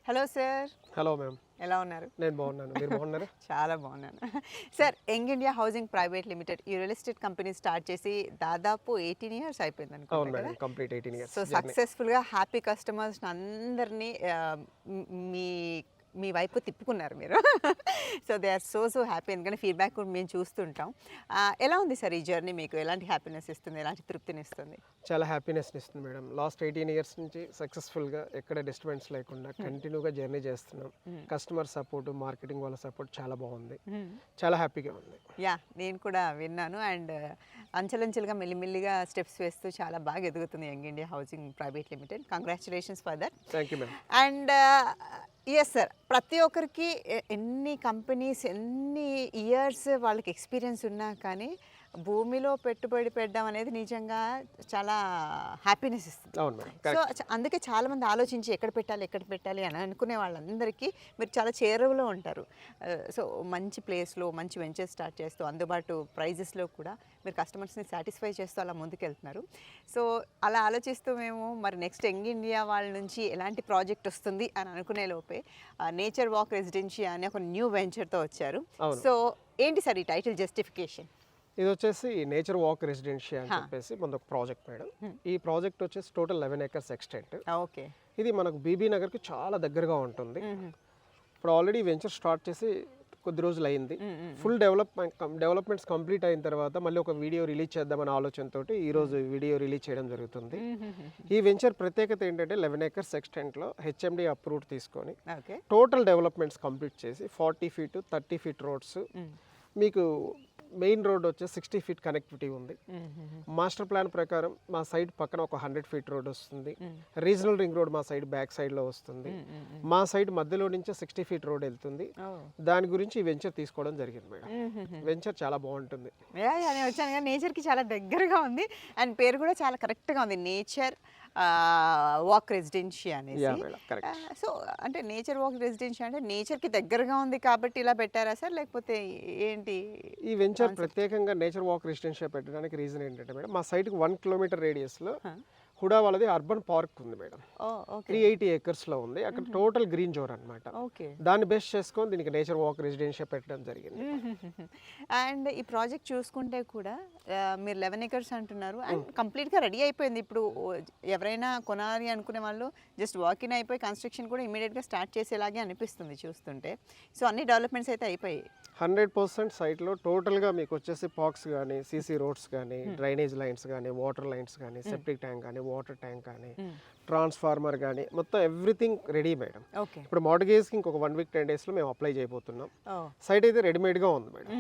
Hello sir. Hello ma'am. ఎలా ఉన్నారు? నేను బాగున్నాను, మీరు బాగున్నారా? చాలా బాగున్నాను sir. Young India housing private Limited ఈ రియల్ ఎస్టేట్ కంపెనీ స్టార్ట్ చేసి దాదాపు 18 ఇయర్స్ అయిపోయింది అవును అనుకుంటా మేడం, కదా. కంప్లీట్ 18 ఇయర్స్ సో సక్సెస్ఫుల్గా హ్యాపీ కస్టమర్స్ అందరినీ మీ మీ వైపు తిప్పుకున్నారు మీరు. So they are so happy. ఎందుకంటే ఫీడ్బ్యాక్ కూడా మేము చూస్తుంటాం. ఎలా ఉంది సార్ ఈ జర్నీ? మీకు ఎలాంటి హ్యాపీనెస్ ఇస్తుంది, ఎలాంటి తృప్తిని ఇస్తుంది? చాలా హ్యాపీనెస్ ఇస్తుంది మేడం. లాస్ట్ 18 ఇయర్స్ నుంచి సక్సెస్ఫుల్గా ఎక్కడ డిస్టర్బెన్స్ లేకుండా కంటిన్యూగా జర్నీ చేస్తున్నాం. కస్టమర్ సపోర్ట్, మార్కెటింగ్ వాళ్ళ సపోర్ట్ చాలా బాగుంది, చాలా హ్యాపీగా ఉంది. యా, నేను కూడా విన్నాను. అండ్ అంచెలంచెలుగా మెల్లిమెల్లిగా స్టెప్స్ వేస్తూ చాలా బాగా ఎదుగుతుంది Young India housing private Limited. Congratulations for that. Thank you madam. And yes sir, ప్రతి ఒక్కరికి ఎన్ని కంపెనీస్ ఎన్ని ఇయర్స్ వాళ్ళకి ఎక్స్పీరియన్స్ ఉన్నా కానీ భూమిలో పెట్టుబడి పెట్టడం అనేది నిజంగా చాలా హ్యాపీనెస్ ఇస్తుంది. అవును మేడం. సో అందుకే చాలామంది ఆలోచించి ఎక్కడ పెట్టాలి అని అనుకునే వాళ్ళందరికీ మీరు చాలా చేరువలో ఉంటారు. సో మంచి ప్లేస్లో మంచి వెంచర్ స్టార్ట్ చేస్తూ అందుబాటు ప్రైజెస్లో కూడా మీరు కస్టమర్స్ని సాటిస్ఫై చేస్తూ అలా ముందుకెళ్తున్నారు. సో అలా ఆలోచిస్తూ మేము మరి నెక్స్ట్ యంగ్ ఇండియా వాళ్ళ నుంచి ఎలాంటి ప్రాజెక్ట్ వస్తుంది అని అనుకునే లోపే నేచర్ వాక్ రెసిడెన్షియా అనే ఒక న్యూ వెంచర్తో వచ్చారు. సో ఏంటి సార్ ఈ టైటిల్ జస్టిఫికేషన్? ఇది వచ్చేసి నేచర్ వాక్ రెసిడెన్షియా అని చెప్పేసి మన ఒక ప్రాజెక్ట్ మేడం. ఈ ప్రాజెక్ట్ వచ్చేసి టోటల్ 11 acres ఎక్స్టెంట్. ఓకే. ఇది మనకు బీబీ నగర్కి చాలా దగ్గరగా ఉంటుంది. ఇప్పుడు ఆల్రెడీ వెంచర్ స్టార్ట్ చేసి కొద్ది రోజులు అయింది. ఫుల్ డెవలప్మెంట్స్ కంప్లీట్ అయిన తర్వాత మళ్ళీ ఒక వీడియో రిలీజ్ చేద్దామనే ఆలోచనతో ఈరోజు వీడియో రిలీజ్ చేయడం జరుగుతుంది. ఈ వెంచర్ ప్రత్యేకత ఏంటంటే 11 acres ఎక్స్టెంట్లో హెచ్ఎండి అప్రూవ్ తీసుకొని టోటల్ డెవలప్మెంట్స్ కంప్లీట్ చేసి 40 feet 30 feet రోడ్స్, మీకు మెయిన్ రోడ్ వచ్చి 60 feet కనెక్టివిటీ ఉంది. మాస్టర్ ప్లాన్ ప్రకారం మా సైడ్ పక్కన ఒక 100 feet రోడ్ వస్తుంది. రీజనల్ రింగ్ రోడ్ మా సైడ్ బ్యాక్ సైడ్ లో వస్తుంది. మా సైడ్ మధ్యలో నుంచి 60 feet రోడ్ వెళ్తుంది. దాని గురించి ఈ వెంచర్ తీసుకోవడం జరిగింది మేడం. వెంచర్ చాలా బాగుంటుంది. వచ్చాను కానీ నేచర్కి చాలా దగ్గరగా ఉంది అండ్ పేరు కూడా చాలా కరెక్ట్గా ఉంది, నేచర్ వాక్ రెసిడెన్షియా అనేసి. సో అంటే నేచర్ వాక్ రెసిడెన్షియా అంటే నేచర్కి దగ్గరగా ఉంది కాబట్టి ఇలా పెట్టారా సార్, లేకపోతే ఏంటి? ఈ వెంచర్ ప్రత్యేకంగా నేచర్ వాక్ రెసిడెన్షియా పెట్టడానికి రీజన్ ఏంటంటే మేడం, మా సైడ్కి 1 kilometer రేడియస్లో హుడా వాళ్ళది అర్బన్ పార్క్ ఉంది మేడం. 380 acres లో ఉంది. అక్కడ టోటల్ గ్రీన్ జోన్ అనమాట. దాన్ని బేస్ చేసుకొని దీనికి నేచర్ వాక్ రెసిడెన్షియా పెట్టడం జరిగింది. అండ్ ఈ ప్రాజెక్ట్ చూసుకుంటే కూడా మీరు 11 acres అంటున్నారు అండ్ కంప్లీట్గా రెడీ అయిపోయింది. ఇప్పుడు ఎవరైనా కొనాలి అనుకునే వాళ్ళు జస్ట్ వాకిన్ అయిపోయి కన్స్ట్రక్షన్ కూడా ఇమీడియట్గా స్టార్ట్ చేసేలాగే అనిపిస్తుంది చూస్తుంటే. సో అన్ని డెవలప్మెంట్స్ అయితే అయిపోయాయి. 100% సైట్లో టోటల్గా మీకు వచ్చేసి పార్క్స్ కానీ, సీసీ రోడ్స్ కానీ, డ్రైనేజ్ లైన్స్ కానీ, వాటర్ లైన్స్ కానీ, సెప్టిక్ ట్యాంక్ కానీ, వాటర్ ట్యాంక్ కానీ, ట్రాన్స్ఫార్మర్ కానీ మొత్తం ఎవ్రీథింగ్ రెడీ మేడం. ఇప్పుడు మార్టిగేజ్కి ఇంకొక 1 week 10 days మేము అప్లై చేయబోతున్నాం. సైట్ అయితే రెడీమేడ్గా ఉంది మేడం.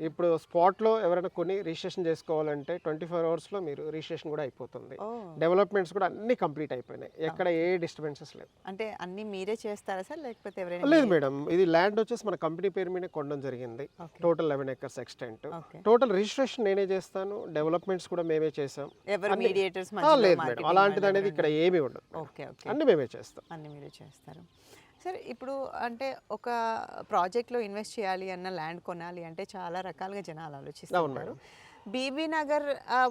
ఇప్పుడు స్పాట్లో ఎవరైనా కొన్ని రిజిస్ట్రేషన్ చేసుకోవాలంటే 24 hours మీరు రిజిస్ట్రేషన్ కూడా అయిపోతుంది. డెవలప్మెంట్స్ కూడా అన్ని కంప్లీట్ అయిపోయినాయి, ఎక్కడ ఏ డిస్టర్బెన్సెస్ లేవు. అంటే అన్ని మీరే చేస్తారా సార్, లేకపోతే ఎవరైనా? లేదు మేడం, ఇది ల్యాండ్ వచ్చేసి మన కంపెనీ పేరు మీద కొనడం జరిగింది. Total 11 acres extent. Total registration నేనే చేస్తాను, డెవలప్మెంట్స్ కూడా మేమే చేసాం. లేదు మేడం, అలాంటిది అనేది ఇక్కడ ఏమి ఉండదు. అన్ని మేమే చేస్తాం. అన్ని మీరే చేస్తారు. సరే, ఇప్పుడు అంటే ఒక ప్రాజెక్ట్లో ఇన్వెస్ట్ చేయాలి అన్న, ల్యాండ్ కొనాలి అంటే చాలా రకాలుగా జనాలు ఆలోచిస్తారు. బీబీ నగర్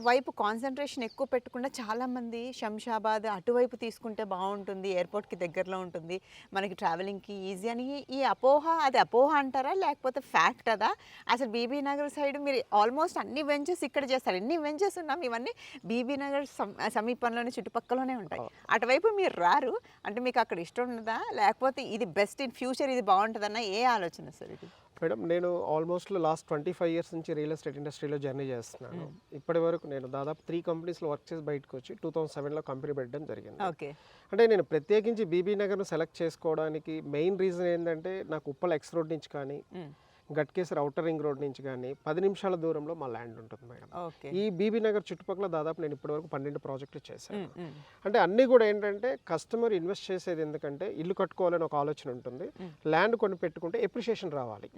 వైపు కాన్సన్ట్రేషన్ ఎక్కువ పెట్టకుండా చాలామంది శంషాబాద్ అటువైపు తీసుకుంటే బాగుంటుంది, ఎయిర్పోర్ట్కి దగ్గరలో ఉంటుంది, మనకి ట్రావెలింగ్కి ఈజీ అని ఈ అపోహ. అది అపోహ అంటారా లేకపోతే ఫ్యాక్ట్ అదా? అసలు బీబీ నగర్ సైడ్ మీరు ఆల్మోస్ట్ అన్ని వెంచర్స్ ఇక్కడ చేస్తారు. ఎన్ని వెంచర్స్ ఉన్నాం ఇవన్నీ బీబీ నగర్ సమీపంలోనే చుట్టుపక్కలనే ఉంటాయి. అటువైపు మీరు రారు అంటే మీకు అక్కడ ఇష్టం ఉన్నదా, లేకపోతే ఇది బెస్ట్ ఇన్ ఫ్యూచర్ ఇది బాగుంటుందన్న ఏ ఆలోచన సార్ ఇది? మేడం, నేను ఆల్మోస్ట్ లాస్ట్ 25 years నుంచి రియల్ ఎస్టేట్ ఇండస్ట్రీలో జర్నీ చేస్తున్నాను. ఇప్పటి వరకు నేను దాదాపు 3 companiesలో వర్క్ చేసి బయటకు వచ్చి 2007లో కంపెనీ పెట్టడం జరిగింది. అంటే నేను ప్రత్యేకించి బీబీ నగర్ను సెలెక్ట్ చేసుకోవడానికి మెయిన్ రీజన్ ఏంటంటే, నాకు ఉప్పల్ ఎక్స్ రోడ్ నుంచి కానీ, గట్కేసర్ ఔటర్ రింగ్ రోడ్ నుంచి కానీ 10 నిమిషాల దూరంలో మా ల్యాండ్ ఉంటుంది మేడం. ఈ బీబీ నగర్ చుట్టుపక్కల దాదాపు నేను ఇప్పటివరకు 12 ప్రాజెక్టులు చేశాను. అంటే అన్నీ కూడా ఏంటంటే కస్టమర్ ఇన్వెస్ట్ చేసేది ఎందుకంటే ఇల్లు కట్టుకోవాలని ఒక ఆలోచన ఉంటుంది, ల్యాండ్ కొని పెట్టుకుంటే ఎప్రిషియేషన్ రావాలి.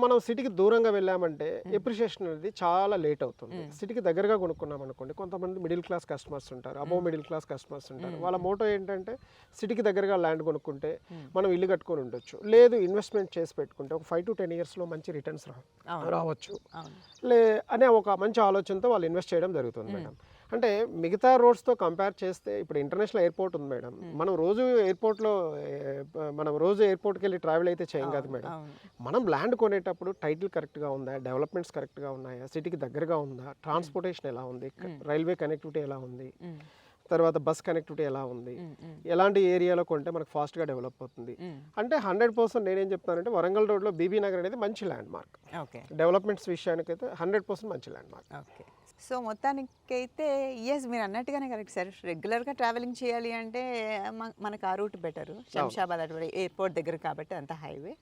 మనం సిటీకి దూరంగా వెళ్ళామంటే ఎప్రిషియేషన్ అనేది చాలా లేట్ అవుతుంది. సిటీకి దగ్గరగా కొనుక్కున్నాం అనుకోండి, కొంతమంది మిడిల్ క్లాస్ కస్టమర్స్ ఉంటారు, అబోవ్ మిడిల్ క్లాస్ కస్టమర్స్ ఉంటారు. వాళ్ళ మోటో ఏంటంటే సిటీకి దగ్గరగా ల్యాండ్ కొనుక్కుంటే మనం ఇల్లు కట్టుకొని ఉండొచ్చు, లేదు ఇన్వెస్ట్మెంట్ చేసి పెట్టుకుంటే ఒక 5 to 10 yearsలో మంచి రిటర్న్స్ రావచ్చు అనే ఒక మంచి ఆలోచనతో వాళ్ళు ఇన్వెస్ట్ చేయడం జరుగుతుంది మేడం. అంటే మిగతా రోడ్స్తో కంపేర్ చేస్తే ఇప్పుడు ఇంటర్నేషనల్ ఎయిర్పోర్ట్ ఉంది మేడం. మనం రోజు ఎయిర్పోర్ట్కి వెళ్ళి ట్రావెల్ అయితే చేయం కాదు మేడం. మనం ల్యాండ్ కొనేటప్పుడు టైటిల్ కరెక్ట్గా ఉందా, డెవలప్మెంట్స్ కరెక్ట్గా ఉన్నాయా, సిటీకి దగ్గరగా ఉందా, ట్రాన్స్పోర్టేషన్ ఎలా ఉంది, రైల్వే కనెక్టివిటీ ఎలా ఉంది, తర్వాత బస్ కనెక్టివిటీ ఎలా ఉంది, ఎలాంటి ఏరియాలో కొంటే మనకు ఫాస్ట్గా డెవలప్ అవుతుంది అంటే 100% నేనేం చెప్తానంటే వరంగల్ రోడ్లో బీబీ నగర్ అనేది మంచి ల్యాండ్ మార్క్. డెవలప్మెంట్స్ విషయానికైతే 100% మంచి ల్యాండ్ మార్క్. ఓకే. సో మొత్తానికైతే ఎస్ మీరు అన్నట్టుగానే కరెక్ట్ సార్. రెగ్యులర్గా ట్రావెలింగ్ చేయాలి అంటే మనకు ఆ రూట్ బెటరు. శంషాబాద్ అటువంటి ఎయిర్పోర్ట్ దగ్గర కాబట్టి అంత హైవే.